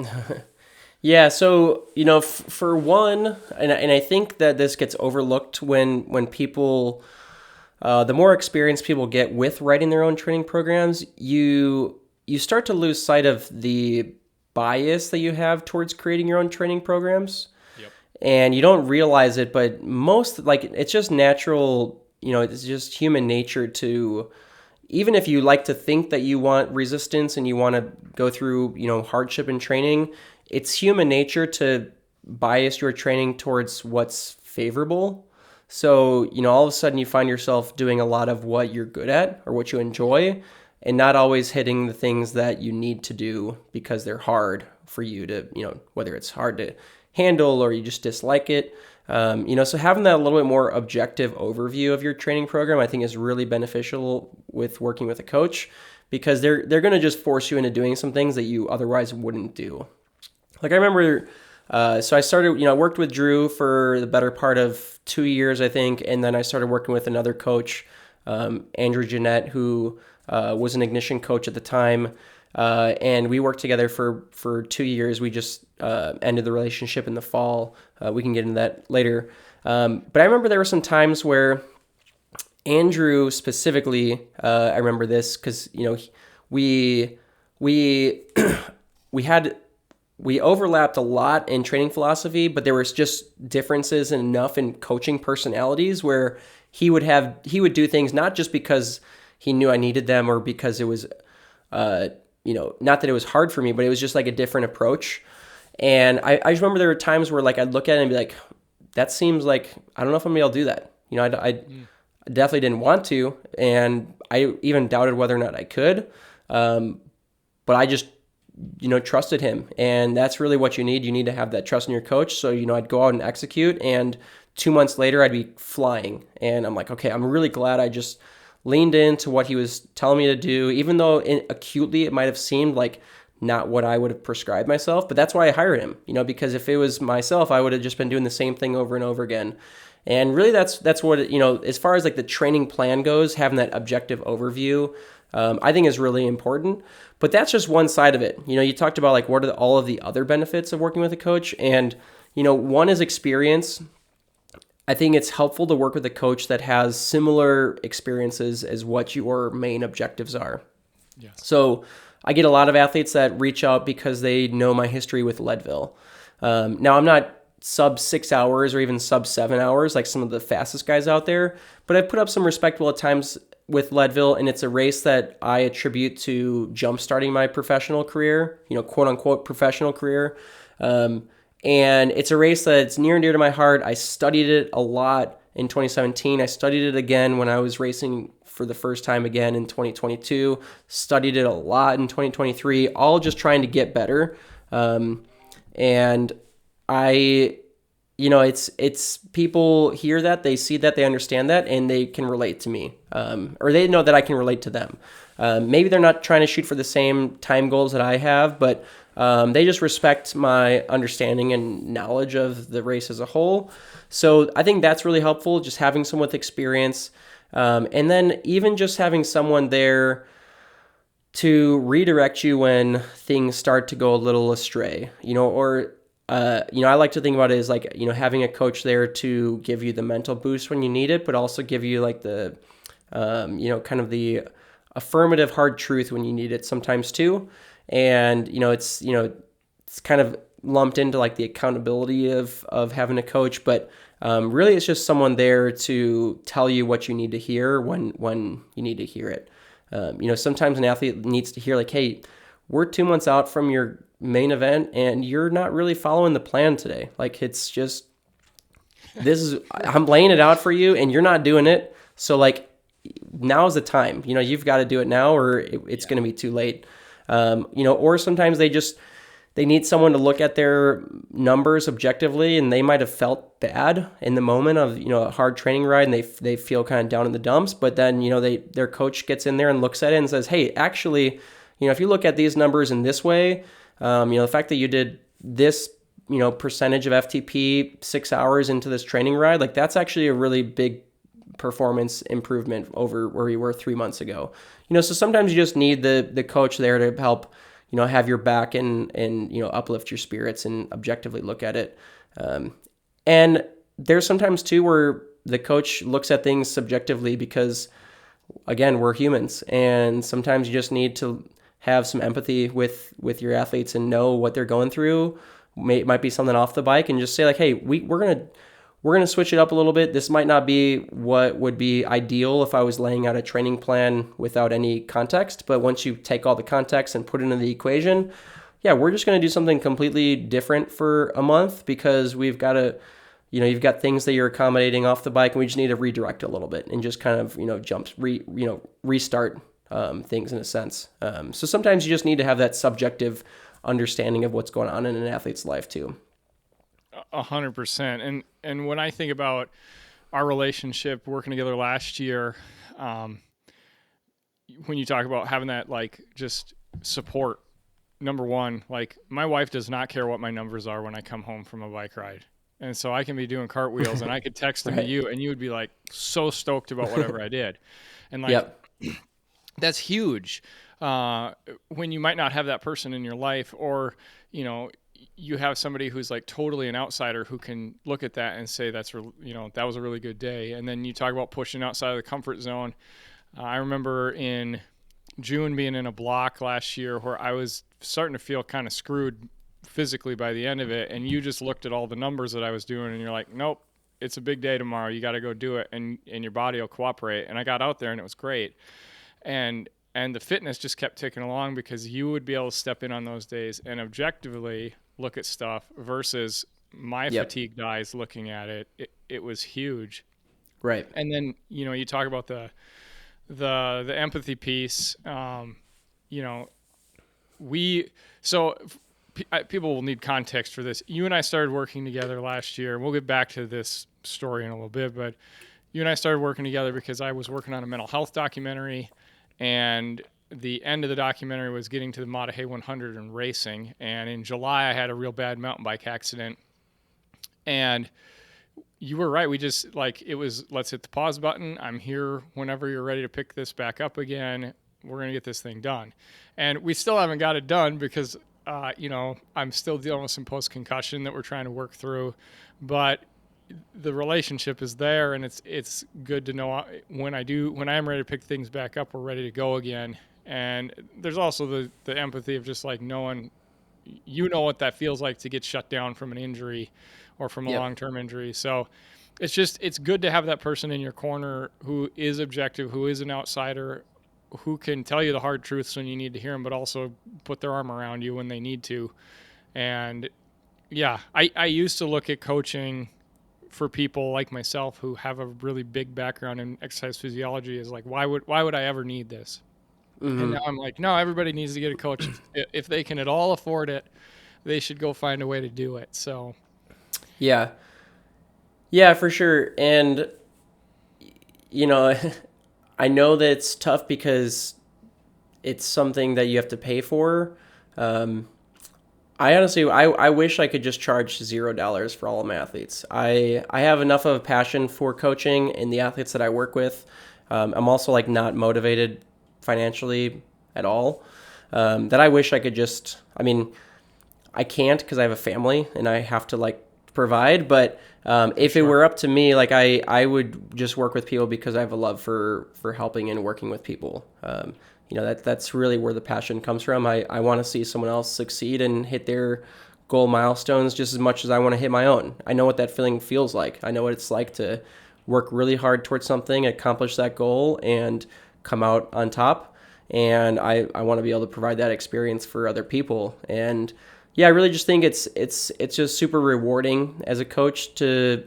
[SPEAKER 1] Yeah, so, for one, and I think that this gets overlooked when people, the more experience people get with writing their own training programs, you start to lose sight of the bias that you have towards creating your own training programs. Yep. And you don't realize it, but it's just natural, it's just human nature to, even if you like to think that you want resistance and you want to go through, hardship in training, it's human nature to bias your training towards what's favorable. So, all of a sudden you find yourself doing a lot of what you're good at or what you enjoy, and not always hitting the things that you need to do because they're hard for you to, whether it's hard to handle or you just dislike it. So having that a little bit more objective overview of your training program, I think is really beneficial with working with a coach, because they're going to just force you into doing some things that you otherwise wouldn't do. Like I remember, so I started, I worked with Drew for the better part of 2 years, I think. And then I started working with another coach, Andrew Jeanette, who was an ignition coach at the time. And we worked together for 2 years. We just ended the relationship in the fall. We can get into that later. But I remember there were some times where Andrew specifically, I remember this because, we overlapped a lot in training philosophy, but there was just differences enough in coaching personalities where he would do things not just because he knew I needed them or because it was, not that it was hard for me, but it was just like a different approach. And I just remember there were times where like I'd look at it and be like, that seems like, I don't know if I'm gonna be able to do that. I definitely didn't want to, and I even doubted whether or not I could. But I just, trusted him, and that's really what you need. You need to have that trust in your coach. So, I'd go out and execute, and 2 months later I'd be flying. And I'm like, okay, I'm really glad I just leaned into what he was telling me to do, even though acutely it might have seemed like not what I would have prescribed myself. But that's why I hired him, because if it was myself, I would have just been doing the same thing over and over again. And really that's what, as far as like the training plan goes, having that objective overview, I think is really important. But that's just one side of it. You talked about like what are all of the other benefits of working with a coach, and one is experience. I think it's helpful to work with a coach that has similar experiences as what your main objectives are.
[SPEAKER 2] Yes.
[SPEAKER 1] So I get a lot of athletes that reach out because they know my history with Leadville. Now I'm not sub 6 hours or even sub 7 hours like some of the fastest guys out there, but I've put up some respectable at times with Leadville, and it's a race that I attribute to jump-starting my professional career, quote-unquote professional career. And it's a race that's near and dear to my heart. I studied it a lot in 2017. I studied it again when I was racing for the first time again in 2022. Studied it a lot in 2023, all just trying to get better. And I... it's people hear that, they see that, they understand that, and they can relate to me, or they know that I can relate to them. Maybe they're not trying to shoot for the same time goals that I have, but they just respect my understanding and knowledge of the race as a whole. So I think that's really helpful, just having someone with experience, and then even just having someone there to redirect you when things start to go a little astray, or I like to think about it as like, having a coach there to give you the mental boost when you need it, but also give you like the, kind of the affirmative hard truth when you need it sometimes too. And, it's kind of lumped into like the accountability of having a coach, but really it's just someone there to tell you what you need to hear when you need to hear it. Sometimes an athlete needs to hear like, hey, we're 2 months out from your main event and you're not really following the plan today. Like, it's just, I'm laying it out for you and you're not doing it. So like, now's the time, you've got to do it now or it's going to be too late. Or sometimes they need someone to look at their numbers objectively, and they might have felt bad in the moment of, a hard training ride, and they feel kind of down in the dumps, but then, their coach gets in there and looks at it and says, hey, actually, if you look at these numbers in this way, the fact that you did this, percentage of FTP 6 hours into this training ride, like that's actually a really big performance improvement over where you were 3 months ago. So sometimes you just need the coach there to help, have your back and uplift your spirits and objectively look at it. And there's sometimes too where the coach looks at things subjectively because, again, we're humans, and sometimes you just need to have some empathy with your athletes and know what they're going through. It might be something off the bike, and just say like, hey, we're gonna switch it up a little bit. This might not be what would be ideal if I was laying out a training plan without any context, but once you take all the context and put it into the equation, yeah, we're just gonna do something completely different for a month because we've got to, you've got things that you're accommodating off the bike, and we just need to redirect a little bit and just kind of, restart things in a sense. So sometimes you just need to have that subjective understanding of what's going on in an athlete's life too.
[SPEAKER 2] 100%. And when I think about our relationship working together last year, when you talk about having that, like, just support, number one, like, my wife does not care what my numbers are when I come home from a bike ride. And so I can be doing cartwheels and I could text them to you and you would be like so stoked about whatever I did. And like, that's huge. When you might not have that person in your life, or, you know, you have somebody who's like totally an outsider who can look at that and say, that was a really good day. And then you talk about pushing outside of the comfort zone. I remember in June being in a block last year where I was starting to feel kind of screwed physically by the end of it, and you just looked at all the numbers that I was doing and you're like, nope, it's a big day tomorrow, you got to go do it, and your body will cooperate. And I got out there and it was great, and the fitness just kept ticking along because you would be able to step in on those days and objectively look at stuff versus my fatigued eyes looking at it. It was huge.
[SPEAKER 1] Right.
[SPEAKER 2] And then, you know, you talk about the empathy piece. You know, people will need context for this. You and I started working together last year. We'll get back to this story in a little bit, but you and I started working together because I was working on a mental health documentary, and the end of the documentary was getting to the Mater 100 and racing. And in July, I had a real bad mountain bike accident. And you were right. We just, like, it was, let's hit the pause button. I'm here whenever you're ready to pick this back up again. We're going to get this thing done. And we still haven't got it done because, you know, I'm still dealing with some post-concussion that we're trying to work through. But the relationship is there, and it's good to know when I'm ready to pick things back up, we're ready to go again. And there's also the empathy of just like knowing, you know, what that feels like to get shut down from an injury or from a long-term injury. So it's good to have that person in your corner who is objective, who is an outsider, who can tell you the hard truths when you need to hear them, but also put their arm around you when they need to. And yeah, I used to look at coaching for people like myself who have a really big background in exercise physiology as like, why would I ever need this? Mm-hmm. And now I'm like, no, everybody needs to get a coach. If they can at all afford it, they should go find a way to do it. So
[SPEAKER 1] yeah, for sure. And, you know, I know that it's tough because it's something that you have to pay for. I honestly, I wish I could just charge $0 for all of my athletes. I have enough of a passion for coaching and the athletes that I work with. I'm also like not motivated financially at all. That I wish I could just, I mean, I can't because I have a family and I have to like provide. But if it were up to me, like I would just work with people because I have a love for helping and working with people. You know, that's really where the passion comes from. I want to see someone else succeed and hit their goal milestones just as much as I want to hit my own. I know what that feeling feels like. I know what it's like to work really hard towards something, accomplish that goal, and come out on top. And I want to be able to provide that experience for other people. And yeah, I really just think it's just super rewarding as a coach to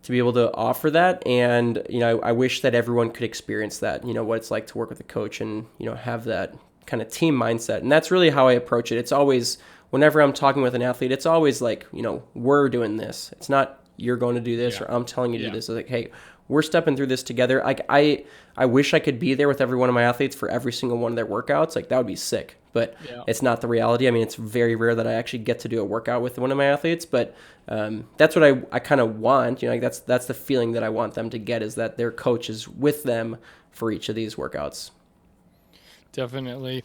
[SPEAKER 1] be able to offer that. And, you know, I wish that everyone could experience that, you know, what it's like to work with a coach and, you know, have that kind of team mindset. And that's really how I approach it. It's always, whenever I'm talking with an athlete, it's always like, you know, we're doing this. It's not you're going to do this or I'm telling you to do this. It's like, hey, we're stepping through this together. Like I wish I could be there with every one of my athletes for every single one of their workouts. Like that would be sick, but it's not the reality. I mean, it's very rare that I actually get to do a workout with one of my athletes, but that's what I kind of want. You know, like that's the feeling that I want them to get, is that their coach is with them for each of these workouts.
[SPEAKER 2] Definitely.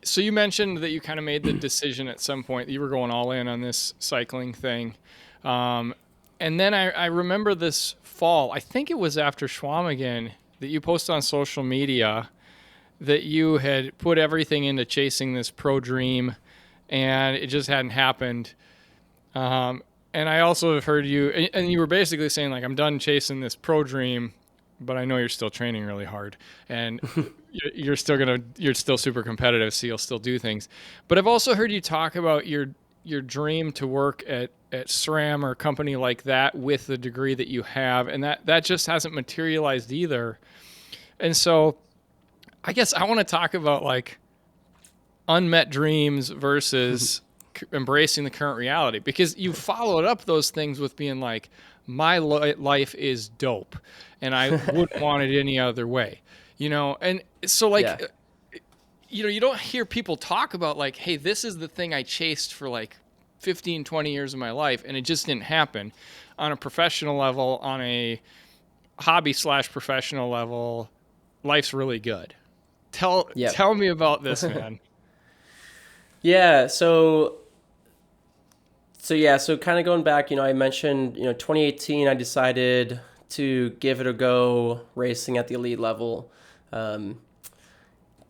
[SPEAKER 2] So you mentioned that you kind of made the decision at some point that you were going all in on this cycling thing. And then I remember this fall, I think it was after Schwamigan, that you posted on social media that you had put everything into chasing this pro dream and it just hadn't happened. And I also have heard you, and you were basically saying like, I'm done chasing this pro dream, but I know you're still training really hard and you're still super competitive. So you'll still do things. But I've also heard you talk about your dream to work at SRAM or a company like that with the degree that you have, and that just hasn't materialized either. And so I guess I want to talk about like unmet dreams versus embracing the current reality, because you followed up those things with being like, my life is dope and I wouldn't want it any other way. And so like,
[SPEAKER 1] Yeah.
[SPEAKER 2] You don't hear people talk about like, hey, this is the thing I chased for like 15, 20 years of my life, and it just didn't happen. On a professional level, on a hobby/professional level, life's really good.
[SPEAKER 1] Yep.
[SPEAKER 2] Tell me about this, man.
[SPEAKER 1] Yeah. So kind of going back, I mentioned, 2018, I decided to give it a go racing at the elite level.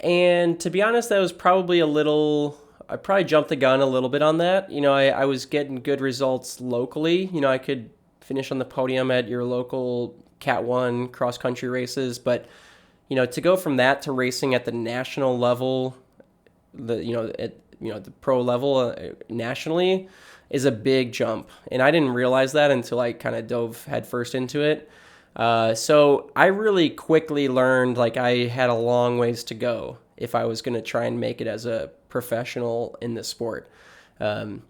[SPEAKER 1] And to be honest, that was probably I probably jumped the gun a little bit on that. I was getting good results locally. I could finish on the podium at your local Cat 1 cross country races, but, to go from that to racing at the national level, the pro level nationally is a big jump. And I didn't realize that until I kind of dove headfirst into it. So I really quickly learned like I had a long ways to go if I was going to try and make it as a professional in the sport. And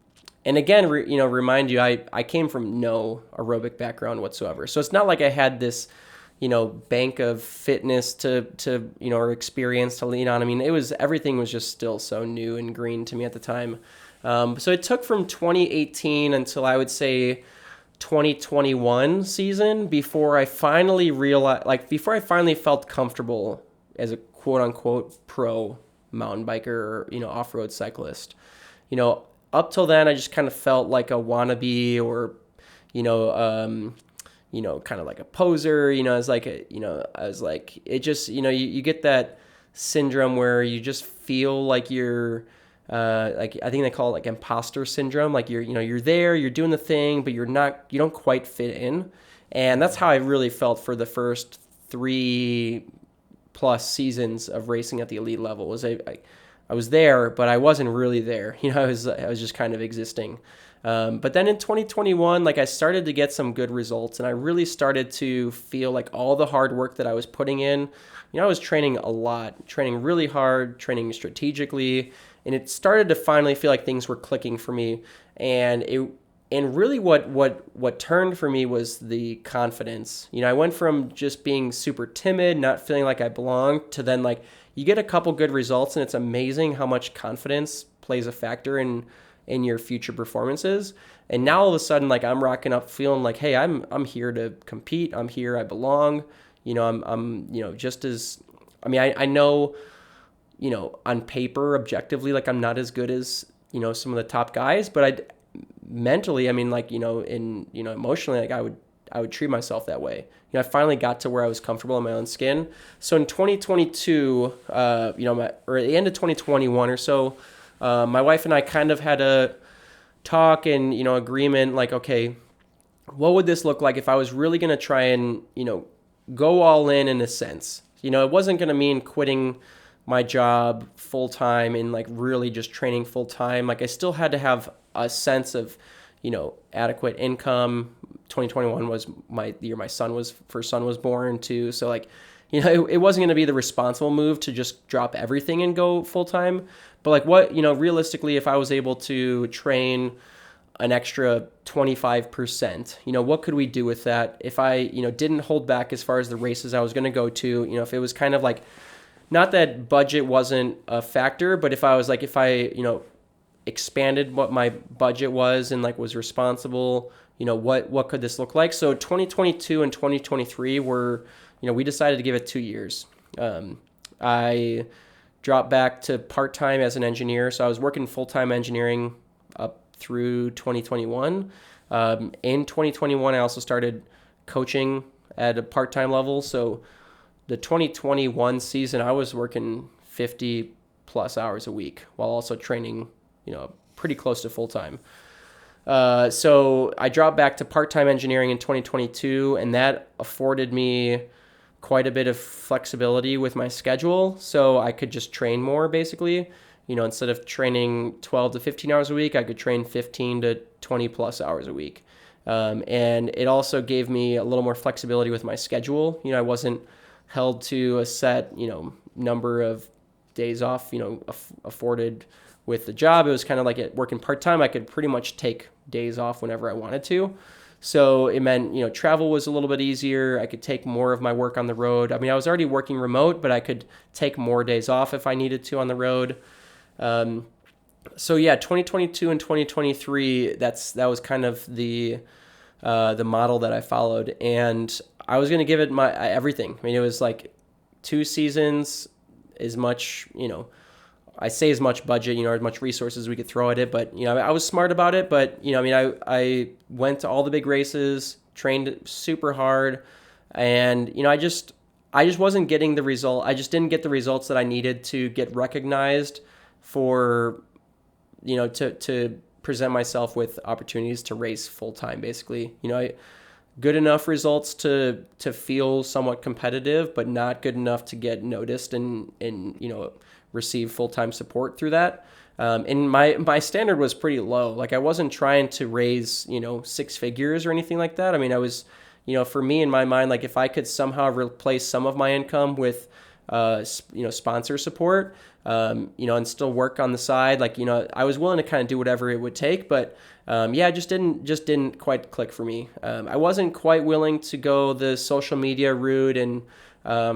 [SPEAKER 1] again, remind you, I came from no aerobic background whatsoever. So it's not like I had this, bank of fitness to or experience to lean on. I mean, everything was just still so new and green to me at the time. So it took from 2018 until I would say 2021 season before I finally felt comfortable as a quote unquote pro mountain biker or, off-road cyclist. Up till then I just kind of felt like a wannabe or, kind of like a poser, it just, you get that syndrome where you just feel like you're, like I think they call it like imposter syndrome. Like you're there, you're doing the thing, but you don't quite fit in. And that's how I really felt for the first 3+ seasons of racing at the elite level. I was there, but I wasn't really there. I was just kind of existing. But then in 2021, like I started to get some good results, and I really started to feel like all the hard work that I was putting in. I was training a lot, training really hard, training strategically, and it started to finally feel like things were clicking for me. And really what turned for me was the confidence. I went from just being super timid, not feeling like I belonged, to then like you get a couple good results, and it's amazing how much confidence plays a factor in your future performances. And now all of a sudden, like I'm rocking up feeling like, hey, I'm here to compete. I'm here. I belong. I'm just as, I know, on paper, objectively, like I'm not as good as, some of the top guys, but mentally, emotionally, like I would treat myself that way. I finally got to where I was comfortable in my own skin. So in 2022, or at the end of 2021 or so, my wife and I kind of had a talk and, agreement, like, okay, what would this look like if I was really going to try and, go all in a sense? It wasn't going to mean quitting my job full time and like really just training full time. Like I still had to have a sense of, adequate income. 2021 was the year my first son was born too. So like, it wasn't going to be the responsible move to just drop everything and go full time. But like what, realistically, if I was able to train an extra 25%, what could we do with that? If I, didn't hold back as far as the races I was going to go to, if it was kind of like, not that budget wasn't a factor, but if I, expanded what my budget was and like was responsible, what could this look like? So 2022 and 2023 were, we decided to give it 2 years. I dropped back to part-time as an engineer. So I was working full-time engineering up through 2021. In 2021, I also started coaching at a part-time level. So the 2021 season, I was working 50 plus hours a week while also training, pretty close to full-time. So I dropped back to part-time engineering in 2022, and that afforded me quite a bit of flexibility with my schedule. So I could just train more basically, instead of training 12 to 15 hours a week, I could train 15 to 20 plus hours a week. And it also gave me a little more flexibility with my schedule. I wasn't held to a set, number of days off, afforded with the job. It was kind of like working part-time. I could pretty much take days off whenever I wanted to. So it meant, travel was a little bit easier. I could take more of my work on the road. I mean, I was already working remote, but I could take more days off if I needed to on the road. So yeah, 2022 and 2023, that was kind of the model that I followed, and I was going to give it my everything. I mean, it was like 2 seasons, as much, I say as much budget, as much resources we could throw at it, but, I was smart about it, but, I went to all the big races, trained super hard, and, I just wasn't getting the result. I just didn't get the results that I needed to get recognized for, to present myself with opportunities to race full time, basically. Good enough results to feel somewhat competitive, but not good enough to get noticed and receive full-time support through that. And my standard was pretty low. Like, I wasn't trying to raise, 6 figures or anything like that. I mean, I was, for me in my mind, like, if I could somehow replace some of my income with, sponsor support, and still work on the side, like, I was willing to kind of do whatever it would take, but, it just didn't quite click for me. I wasn't quite willing to go the social media route and,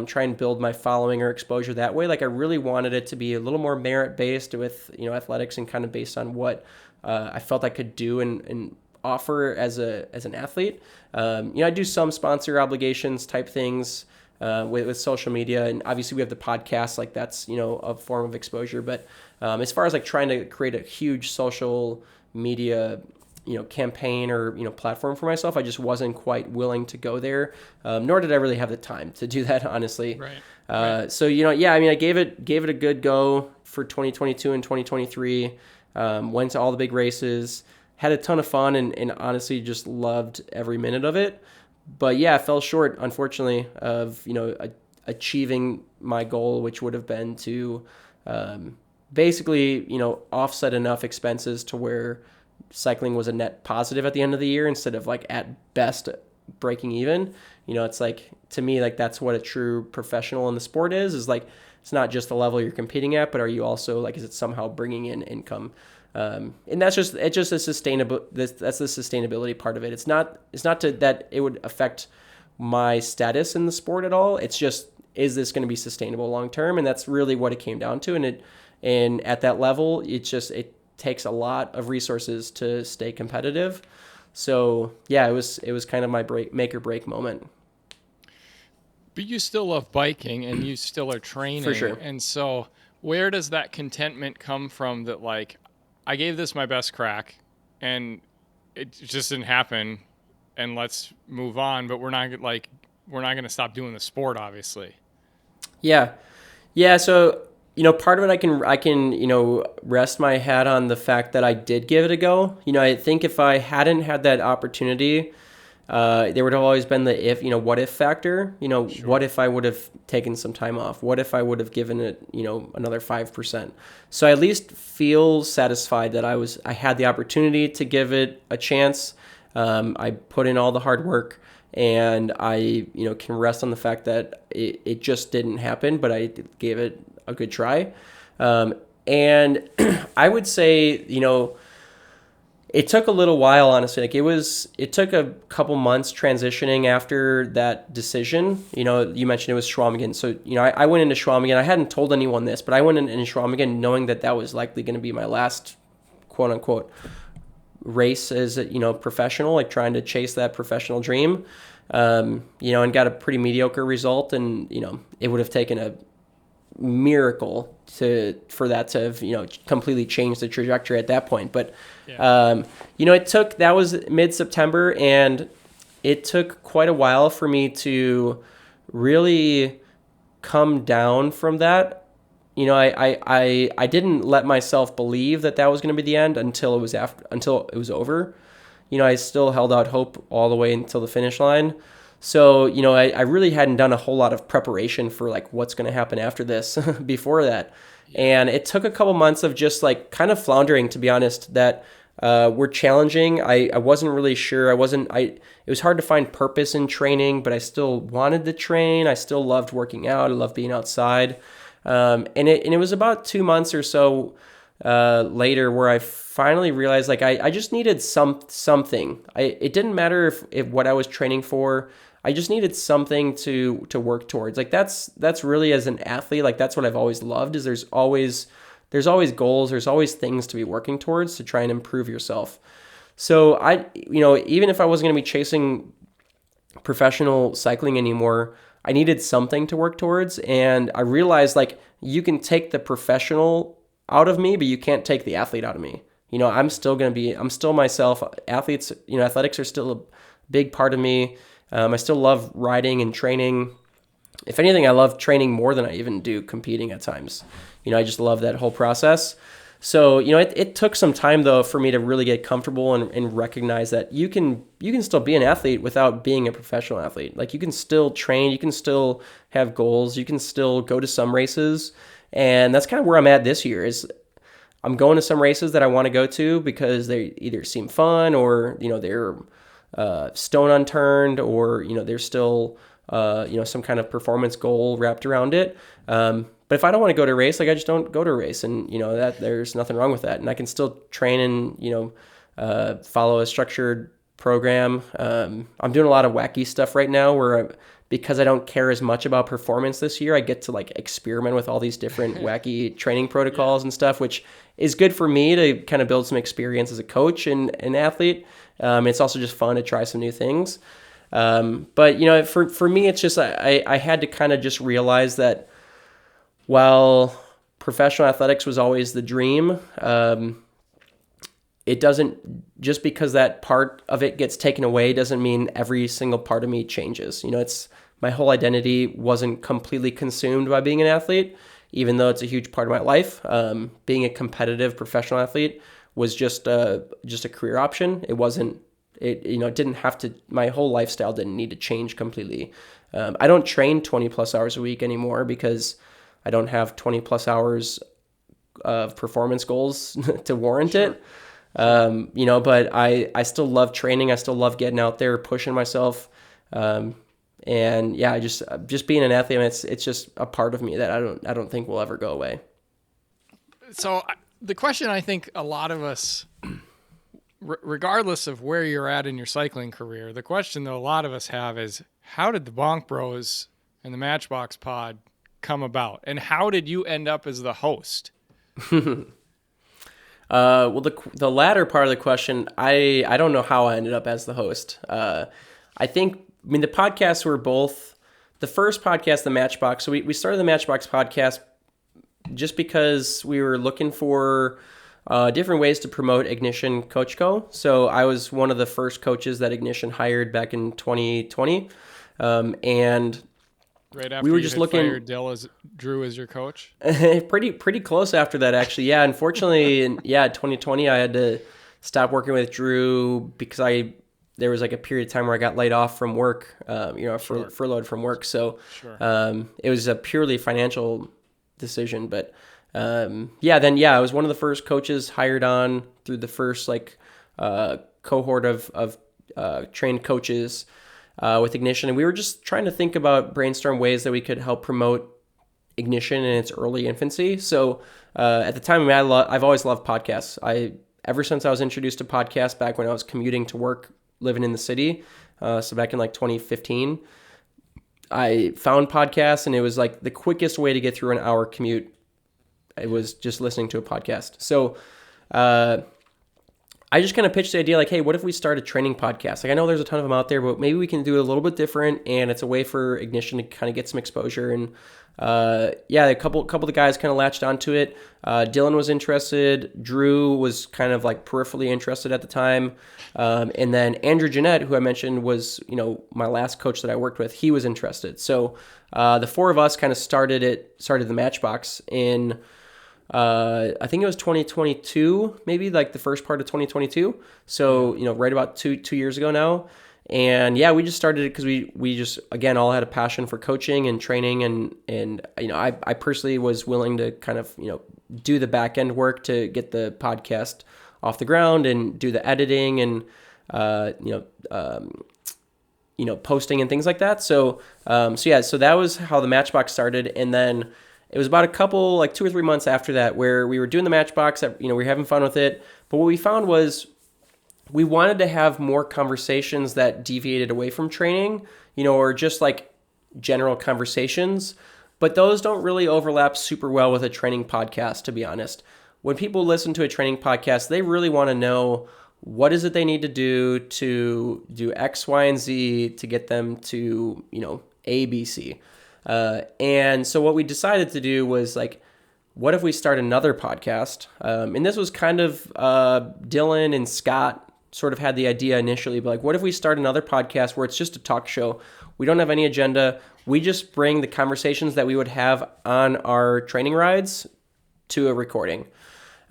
[SPEAKER 1] try and build my following or exposure that way. Like, I really wanted it to be a little more merit-based with, athletics, and kind of based on what I felt I could do and offer as an athlete. I do some sponsor obligations type things with social media, and obviously we have the podcast, like that's, a form of exposure. But as far as like trying to create a huge social media campaign or platform for myself, I just wasn't quite willing to go there, nor did I really have the time to do that, honestly.
[SPEAKER 2] Right.
[SPEAKER 1] So I mean, I gave it a good go for 2022 and 2023. Went to all the big races, had a ton of fun, and honestly just loved every minute of it. But yeah, I fell short, unfortunately, of achieving my goal, which would have been to basically offset enough expenses to where cycling was a net positive at the end of the year, instead of like at best breaking even. It's like, to me, like, that's what a true professional in the sport is like, it's not just the level you're competing at, but are you also, like, is it somehow bringing in income? And that's just a sustainable, that's the sustainability part of it. It's not that it would affect my status in the sport at all. It's just, is this going to be sustainable long term? And that's really what it came down to. And at that level, it takes a lot of resources to stay competitive. So yeah, it was kind of my make or break moment.
[SPEAKER 2] But you still love biking and you still are training.
[SPEAKER 1] For sure.
[SPEAKER 2] And so where does that contentment come from that, like, I gave this my best crack and it just didn't happen, and let's move on, but we're not going to stop doing the sport, obviously.
[SPEAKER 1] Yeah. So, part of it, I can rest my hat on the fact that I did give it a go. I think if I hadn't had that opportunity, there would have always been the what if factor. Sure. What if I would have taken some time off? What if I would have given it, another 5%? So I at least feel satisfied that I had the opportunity to give it a chance. I put in all the hard work, and I, can rest on the fact that it just didn't happen, but I gave it a good try. And I would say, it took a little while, honestly. Like, it took a couple months transitioning after that decision. You mentioned it was Schwamigan. So, I went into Schwamigan. I hadn't told anyone this, but I went into Schwamigan knowing that was likely going to be my last, quote unquote, race as a, professional, like trying to chase that professional dream, and got a pretty mediocre result. And, it would have taken a miracle for that to have completely changed the trajectory at that point. But yeah. That was mid-September, and it took quite a while for me to really come down from that. I didn't let myself believe that was going to be the end until it was over. I still held out hope all the way until the finish line. So, I really hadn't done a whole lot of preparation for like what's going to happen after this before that. And it took a couple months of just like kind of floundering, to be honest, that were challenging. I wasn't really sure. It was hard to find purpose in training, but I still wanted to train. I still loved working out. I loved being outside. And it was about 2 months or so later where I finally realized like I just needed something. It didn't matter if what I was training for. I just needed something to work towards. Like that's really, as an athlete, like that's what I've always loved, is there's always goals, there's always things to be working towards to try and improve yourself. So even if I wasn't going to be chasing professional cycling anymore, I needed something to work towards. And I realized like you can take the professional out of me, but you can't take the athlete out of me. I'm still myself. Athletics are still a big part of me. I still love riding and training. If anything, I love training more than I even do competing at times. I just love that whole process. So, it took some time though for me to really get comfortable and recognize that you can still be an athlete without being a professional athlete. Like you can still train, you can still have goals, you can still go to some races. And that's kind of where I'm at this year. Is I'm going to some races that I want to go to because they either seem fun, or they're stone unturned, or there's still some kind of performance goal wrapped around it. But if I don't want to go to a race, like I just don't go to a race, and that there's nothing wrong with that, and I can still train and follow a structured program. I'm doing a lot of wacky stuff right now where because I don't care as much about performance this year, I get to like experiment with all these different wacky training protocols and stuff, which is good for me to kind of build some experience as a coach and an athlete. It's also just fun to try some new things. But for me, it's just I had to kind of just realize that while professional athletics was always the dream, it doesn't, just because that part of it gets taken away doesn't mean every single part of me changes. It's my whole identity wasn't completely consumed by being an athlete, even though it's a huge part of my life. Being a competitive professional athlete was just a career option. It wasn't, it didn't have to, my whole lifestyle didn't need to change completely. I don't train 20 plus hours a week anymore because I don't have 20 plus hours of performance goals to warrant it. But I still love training. I still love getting out there, pushing myself. And yeah, just being an athlete, it's just a part of me that I don't think will ever go away.
[SPEAKER 2] So the question I think a lot of us, regardless of where you're at in your cycling career, the question that a lot of us have is, how did the Bonk Bros and the Matchbox Pod come about? And how did you end up as the host?
[SPEAKER 1] Well, the latter part of the question, I don't know how I ended up as the host. The podcasts were both, the first podcast, the Matchbox. So we started the Matchbox Podcast just because we were looking for different ways to promote Ignition Coach Co. So I was one of the first coaches that Ignition hired back in 2020. And
[SPEAKER 2] right after
[SPEAKER 1] we were
[SPEAKER 2] you
[SPEAKER 1] just
[SPEAKER 2] had
[SPEAKER 1] looking,
[SPEAKER 2] fired Drew as your coach?
[SPEAKER 1] pretty close after that, actually. Yeah, unfortunately, in 2020, I had to stop working with Drew because there was like a period of time where I got laid off from work, furloughed from work. So it was a purely financial decision. But I was one of the first coaches hired on through the first cohort of trained coaches with Ignition. And we were just trying to brainstorm ways that we could help promote Ignition in its early infancy. So at the time, I've always loved podcasts. Ever since I was introduced to podcasts back when I was commuting to work, living in the city, so back in 2015, I found podcasts, and it was like the quickest way to get through an hour commute. It was just listening to a podcast. So I just kind of pitched the idea like, hey, what if we start a training podcast? Like, I know there's a ton of them out there, but maybe we can do it a little bit different, and it's a way for Ignition to kind of get some exposure. And a couple of the guys kind of latched onto it. Dylan was interested. Drew was kind of like peripherally interested at the time. And then Andrew Jeanette, who I mentioned was, my last coach that I worked with, he was interested. So the four of us kind of started the Matchbox in, I think it was 2022, maybe like the first part of 2022. So, right about two years ago now. And yeah, we just started it because we just, again, all had a passion for coaching and training. And I personally was willing to kind of, do the back end work to get the podcast off the ground and do the editing and, posting and things like that. So that was how the Matchbox started. And then it was about a couple, like 2 or 3 months after that, where we were doing the Matchbox. We were having fun with it. But what we found was we wanted to have more conversations that deviated away from training, or just like general conversations. But those don't really overlap super well with a training podcast, to be honest. When people listen to a training podcast, they really want to know what is it they need to do X, Y, and Z to get them to, A, B, C. And so what we decided to do was like, what if we start another podcast? And this was kind of Dylan and Scott sort of had the idea initially, but like, what if we start another podcast where it's just a talk show? We don't have any agenda. We just bring the conversations that we would have on our training rides to a recording.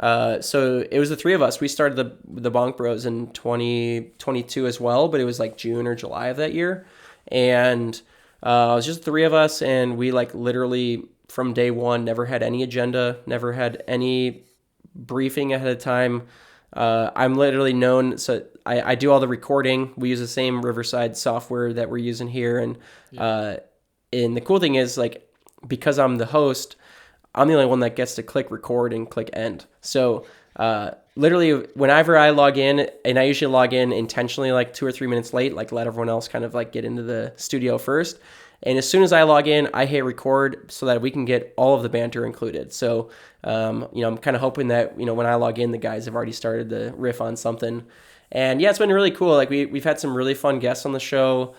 [SPEAKER 1] So it was the three of us. We started the Bonk Bros in 2022 as well, but it was like June or July of that year. And it was just the three of us, and we like literally from day one never had any agenda, never had any briefing ahead of time. I'm literally known, so I do all the recording. We use the same Riverside software that we're using here. And the cool thing is, like, because I'm the host, I'm the only one that gets to click record and click end. So literally whenever I log in, and I usually log in intentionally like 2 or 3 minutes late, like let everyone else kind of like get into the studio first. And as soon as I log in, I hit record so that we can get all of the banter included. So, I'm kind of hoping that, when I log in, the guys have already started to riff on something. And yeah, it's been really cool. Like we've had some really fun guests on the show.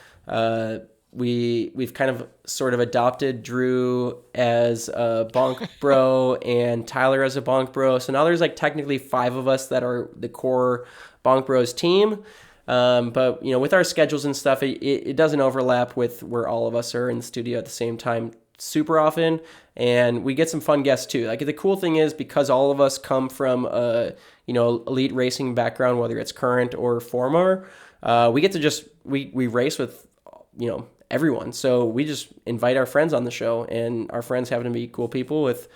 [SPEAKER 1] We've kind of sort of adopted Drew as a Bonk Bro and Tyler as a Bonk Bro. So now there's like technically 5 of us that are the core Bonk Bros team. But with our schedules and stuff, it doesn't overlap with where all of us are in the studio at the same time super often. And we get some fun guests too. Like the cool thing is, because all of us come from elite racing background, whether it's current or former, we get to we race with, everyone. So we just invite our friends on the show, and our friends happen to be cool people with,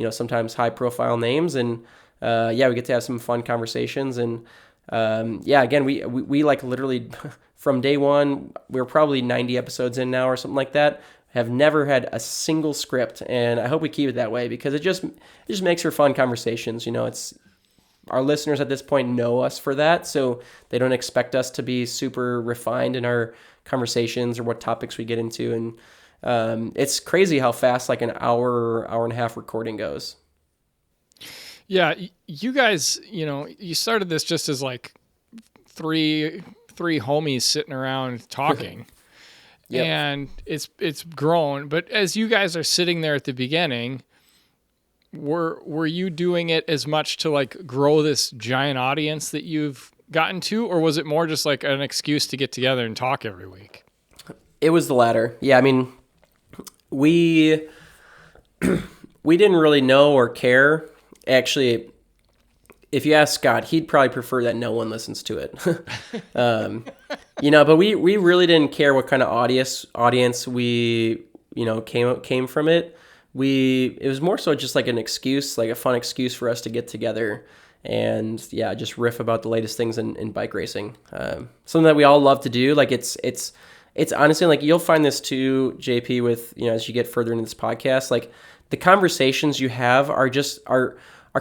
[SPEAKER 1] sometimes high profile names. And we get to have some fun conversations. And again, we like literally from day one, we're probably 90 episodes in now or something like that, have never had a single script. And I hope we keep it that way, because it just makes for fun conversations. It's our listeners at this point know us for that. So they don't expect us to be super refined in our conversations or what topics we get into. And it's crazy how fast like an hour and a half recording goes.
[SPEAKER 2] Yeah, you guys, you started this just as like three homies sitting around talking. Yep. And it's grown. But as you guys are sitting there at the beginning, were you doing it as much to like grow this giant audience that you've gotten to, or was it more just like an excuse to get together and talk every week?
[SPEAKER 1] It was the latter. Yeah, I mean, we didn't really know or care. Actually, if you ask Scott, he'd probably prefer that no one listens to it. But we really didn't care what kind of audience we, came from it. It was more so just like an excuse, like a fun excuse for us to get together and just riff about the latest things in bike racing. Something that we all love to do. Like it's honestly, like, you'll find this too, JP, with, as you get further into this podcast, like the conversations you have are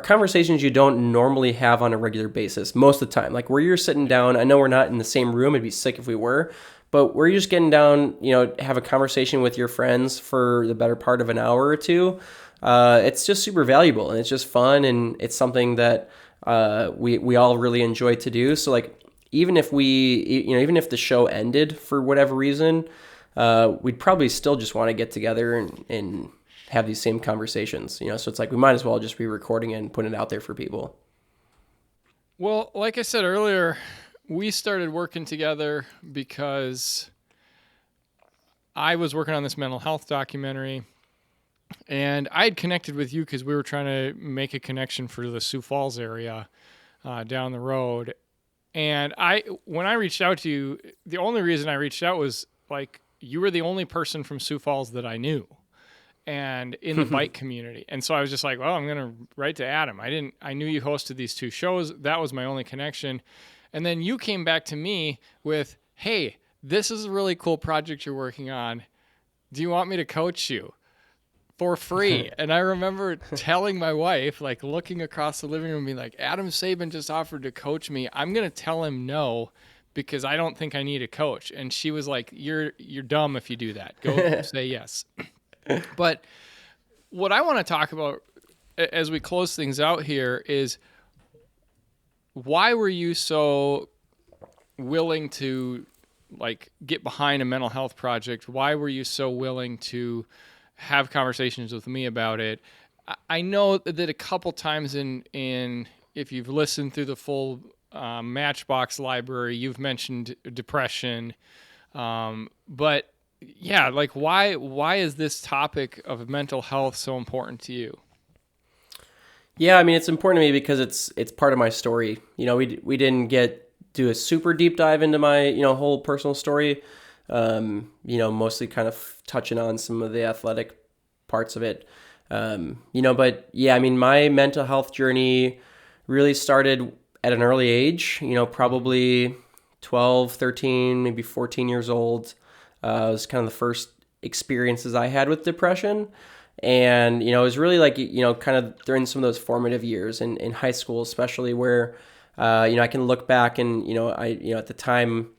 [SPEAKER 1] conversations you don't normally have on a regular basis most of the time. Like where you're sitting down, I know we're not in the same room, it'd be sick if we were, but where you're just getting down, have a conversation with your friends for the better part of an hour or two. It's just super valuable, and it's just fun, and it's something that we all really enjoy to do. So like, even if the show ended for whatever reason, we'd probably still just want to get together and have these same conversations, so it's like we might as well just be recording it and putting it out there for people.
[SPEAKER 2] Well, like I said earlier, we started working together because I was working on this mental health documentary, and I had connected with you because we were trying to make a connection for the Sioux Falls area down the road. And when I reached out to you, the only reason I reached out was like, you were the only person from Sioux Falls that I knew and in the bike community. And so I was just like, well, I'm going to write to Adam. I knew you hosted these 2 shows. That was my only connection. And then you came back to me with, hey, this is a really cool project you're working on. Do you want me to coach you? for free. And I remember telling my wife, like looking across the living room, being like, Adam Saban just offered to coach me. I'm going to tell him no because I don't think I need a coach. And she was like, you're dumb if you do that. Go say yes. But what I want to talk about as we close things out here is, why were you so willing to like get behind a mental health project? Why were you so willing to have conversations with me about it? I know that a couple times in if you've listened through the full Matchbox library, you've mentioned depression. But yeah, like why is this topic of mental health so important to you?
[SPEAKER 1] Yeah, I mean, it's important to me because it's part of my story. You know, we didn't do a super deep dive into my, whole personal story. Mostly kind of touching on some of the athletic parts of it. But yeah, I mean, my mental health journey really started at an early age, probably 12, 13, maybe 14 years old. It was kind of the first experiences I had with depression. And, it was really like, kind of during some of those formative years in high school, especially where, I can look back and, at the time,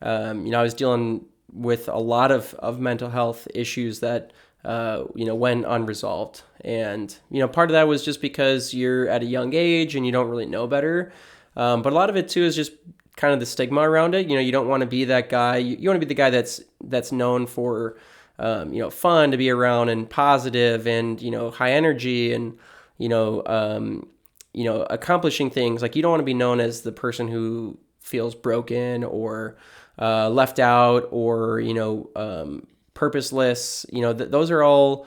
[SPEAKER 1] I was dealing with a lot of mental health issues that, went unresolved. And, part of that was just because you're at a young age and you don't really know better. But a lot of it too is just kind of the stigma around it. You don't want to be that guy. You want to be the guy that's known for, fun to be around and positive and, high energy and, accomplishing things. Like, you don't want to be known as the person who feels broken or left out or, purposeless. Those are all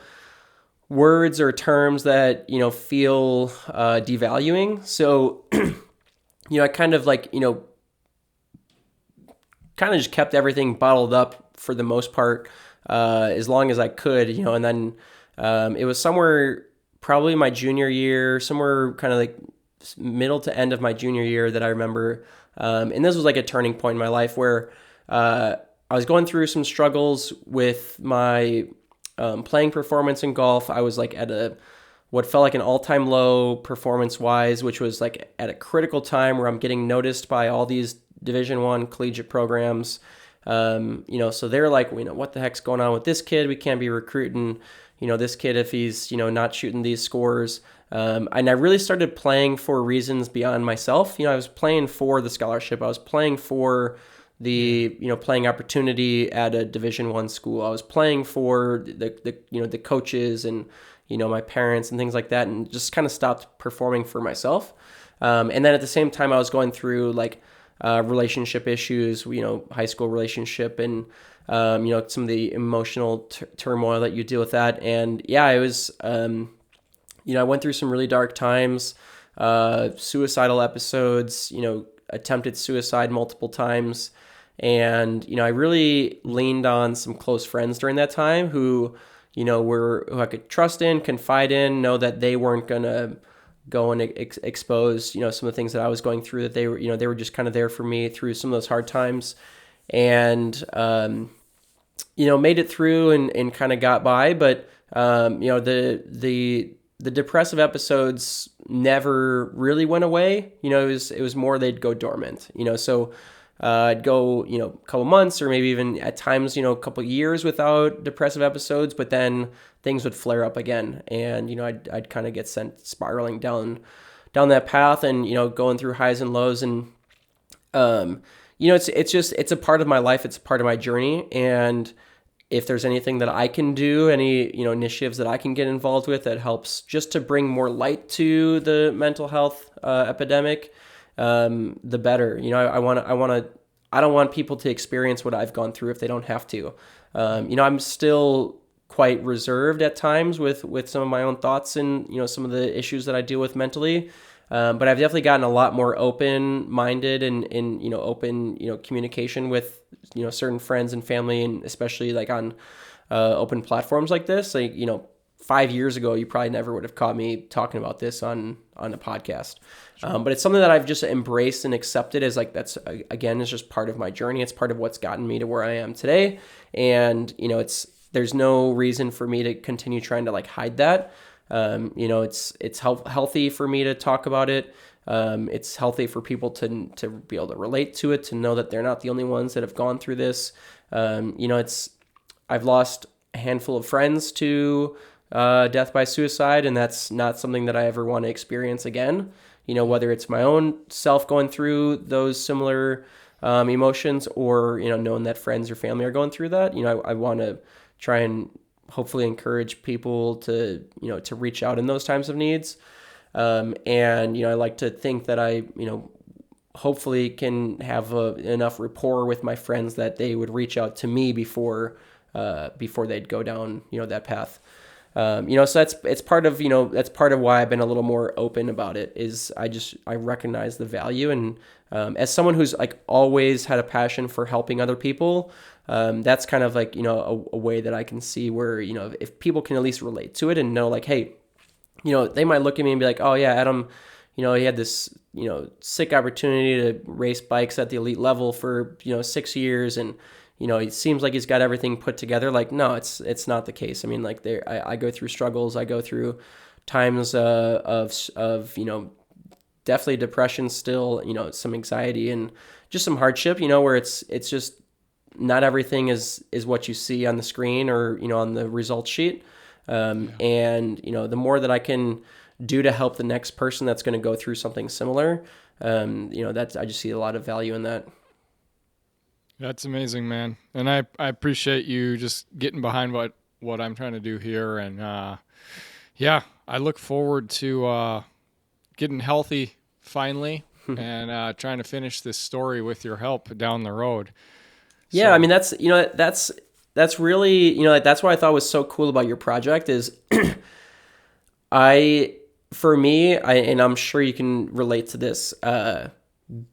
[SPEAKER 1] words or terms that, feel devaluing. So, I kind of just kept everything bottled up for the most part, as long as I could, and then it was somewhere probably my junior year, somewhere kind of like middle to end of my junior year that I remember. And this was like a turning point in my life where I was going through some struggles with my playing performance in golf. I was like at what felt like an all-time low performance-wise, which was like at a critical time where I'm getting noticed by all these Division I collegiate programs. So they're like, what the heck's going on with this kid? We can't be recruiting, this kid if he's, not shooting these scores. And I really started playing for reasons beyond myself. I was playing for the scholarship. I was playing for the, playing opportunity at a Division I school. I was playing for the coaches and, my parents and things like that, and just kind of stopped performing for myself. And then at the same time, I was going through like, relationship issues, high school relationship and, some of the emotional turmoil that you deal with that. And yeah, it was, I went through some really dark times, suicidal episodes, attempted suicide multiple times. And, I really leaned on some close friends during that time who I could trust in, confide in, know that they weren't going to go and expose, some of the things that I was going through, that they were just kind of there for me through some of those hard times, and, made it through and kind of got by. But, the depressive episodes never really went away. It was more, they'd go dormant, so, I'd go, a couple months or maybe even at times, a couple years without depressive episodes, but then things would flare up again. And, I'd kind of get sent spiraling down that path and, going through highs and lows. And, it's a part of my life. It's a part of my journey. And if there's anything that I can do, any, initiatives that I can get involved with that helps just to bring more light to the mental health epidemic, the better. I don't want people to experience what I've gone through if they don't have to. I'm still quite reserved at times with some of my own thoughts and, some of the issues that I deal with mentally. But I've definitely gotten a lot more open-minded and open, communication with, certain friends and family, and especially like on open platforms like this. Like, 5 years ago, you probably never would have caught me talking about this on a podcast. Sure. But it's something that I've just embraced and accepted as like, that's, again, is just part of my journey. It's part of what's gotten me to where I am today. And, there's no reason for me to continue trying to like hide that. It's healthy for me to talk about it. It's healthy for people to be able to relate to it, to know that they're not the only ones that have gone through this. I've lost a handful of friends to death by suicide, and that's not something that I ever want to experience again. Whether it's my own self going through those similar emotions, or knowing that friends or family are going through that. I want to try and hopefully encourage people to reach out in those times of needs. And I like to think that I hopefully can have enough rapport with my friends that they would reach out to me before they'd go down that path. So it's part of that's part of why I've been a little more open about it. Is I recognize the value, and as someone who's like always had a passion for helping other people, that's kind of like a way that I can see where if people can at least relate to it and know like, hey, they might look at me and be like, oh yeah, Adam, he had this sick opportunity to race bikes at the elite level for 6 years, and it seems like he's got everything put together. Like, no, it's not the case. I mean, like I go through struggles. I go through times of definitely depression still, some anxiety and just some hardship, where it's just not everything is what you see on the screen or, on the results sheet. And, the more that I can do to help the next person that's going to go through something similar, I just see a lot of value in that.
[SPEAKER 2] That's amazing, man. And I appreciate you just getting behind what I'm trying to do here. And I look forward to getting healthy finally and trying to finish this story with your help down the road.
[SPEAKER 1] Yeah, so, I mean, that's really, that's what I thought was so cool about your project is for me, and I'm sure you can relate to this,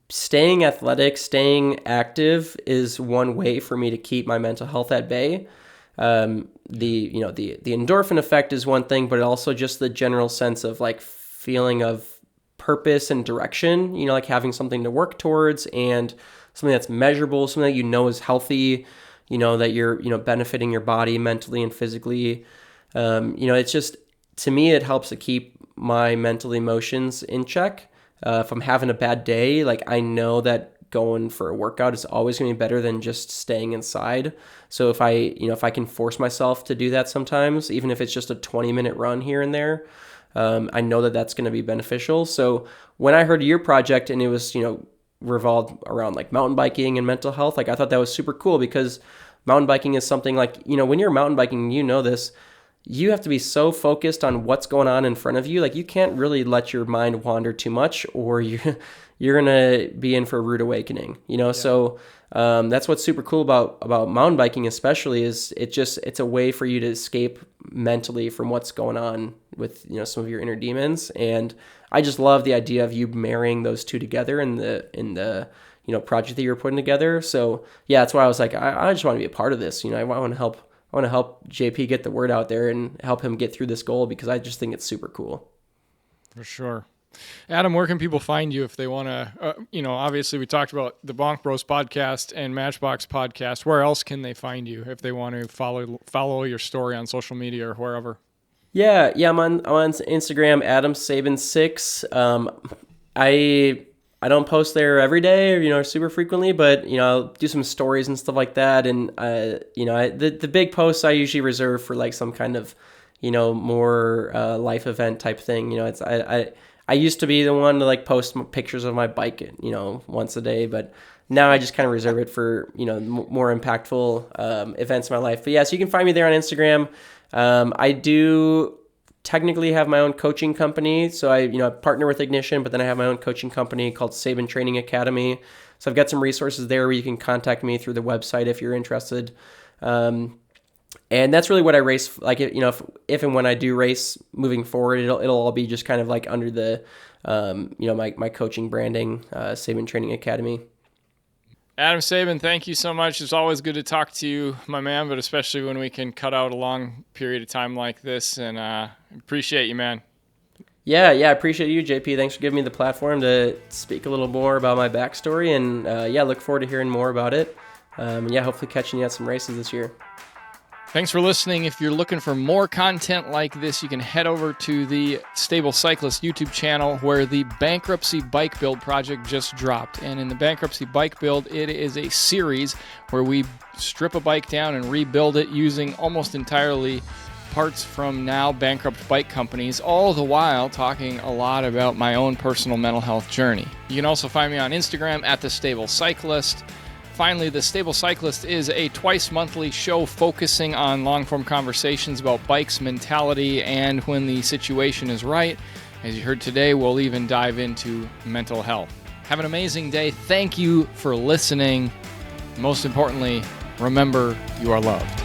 [SPEAKER 1] staying athletic, staying active is one way for me to keep my mental health at bay. The endorphin effect is one thing, but also just the general sense of like feeling of purpose and direction, like having something to work towards and something that's measurable, something that is healthy, that you're, benefiting your body mentally and physically. It's just, to me, it helps to keep my mental emotions in check. If I'm having a bad day, like I know that going for a workout is always going to be better than just staying inside. So if I can force myself to do that sometimes, even if it's just a 20-minute run here and there, I know that that's going to be beneficial. So when I heard of your project and it was, revolved around like mountain biking and mental health, like I thought that was super cool because mountain biking is something like, when you're mountain biking, this, you have to be so focused on what's going on in front of you. Like you can't really let your mind wander too much or you're going to be in for a rude awakening, Yeah. So that's what's super cool about mountain biking especially is it's a way for you to escape mentally from what's going on with, some of your inner demons. And I just love the idea of you marrying those two together in the project that you're putting together. So yeah, that's why I was like, I just want to be a part of this. I want to help JP get the word out there and help him get through this goal because I just think it's super cool.
[SPEAKER 2] For sure. Adam, where can people find you if they want to, obviously we talked about the Bonk Bros Podcast and Matchbox Podcast. Where else can they find you if they want to follow your story on social media or wherever? Yeah,
[SPEAKER 1] I'm on Instagram, AdamSaban6. I don't post there every day or, super frequently, but, I'll do some stories and stuff like that. And, the big posts I usually reserve for like some kind of, more life event type thing. I used to be the one to like post pictures of my bike, once a day, but now I just kind of reserve it for, more impactful events in my life. But yeah, so you can find me there on Instagram. I do technically have my own coaching company. So I partner with Ignition, but then I have my own coaching company called Saban Training Academy. So I've got some resources there where you can contact me through the website if you're interested. And that's really what I race. Like, if and when I do race moving forward, it'll all be just kind of like under the, my coaching branding, Saban Training Academy.
[SPEAKER 2] Adam Saban, thank you so much. It's always good to talk to you, my man, but especially when we can cut out a long period of time like this. And appreciate you, man.
[SPEAKER 1] Yeah, I appreciate you, JP. Thanks for giving me the platform to speak a little more about my backstory. And look forward to hearing more about it. Hopefully catching you at some races this year.
[SPEAKER 2] Thanks for listening. If you're looking for more content like this, you can head over to the Stable Cyclist YouTube channel where the Bankruptcy Bike Build project just dropped. And in the Bankruptcy Bike Build, it is a series where we strip a bike down and rebuild it using almost entirely parts from now bankrupt bike companies, all the while talking a lot about my own personal mental health journey. You can also find me on Instagram at The Stable Cyclist. Finally, The Stable Cyclist is a twice-monthly show focusing on long-form conversations about bikes, mentality, and when the situation is right. As you heard today, we'll even dive into mental health. Have an amazing day. Thank you for listening. Most importantly, remember you are loved.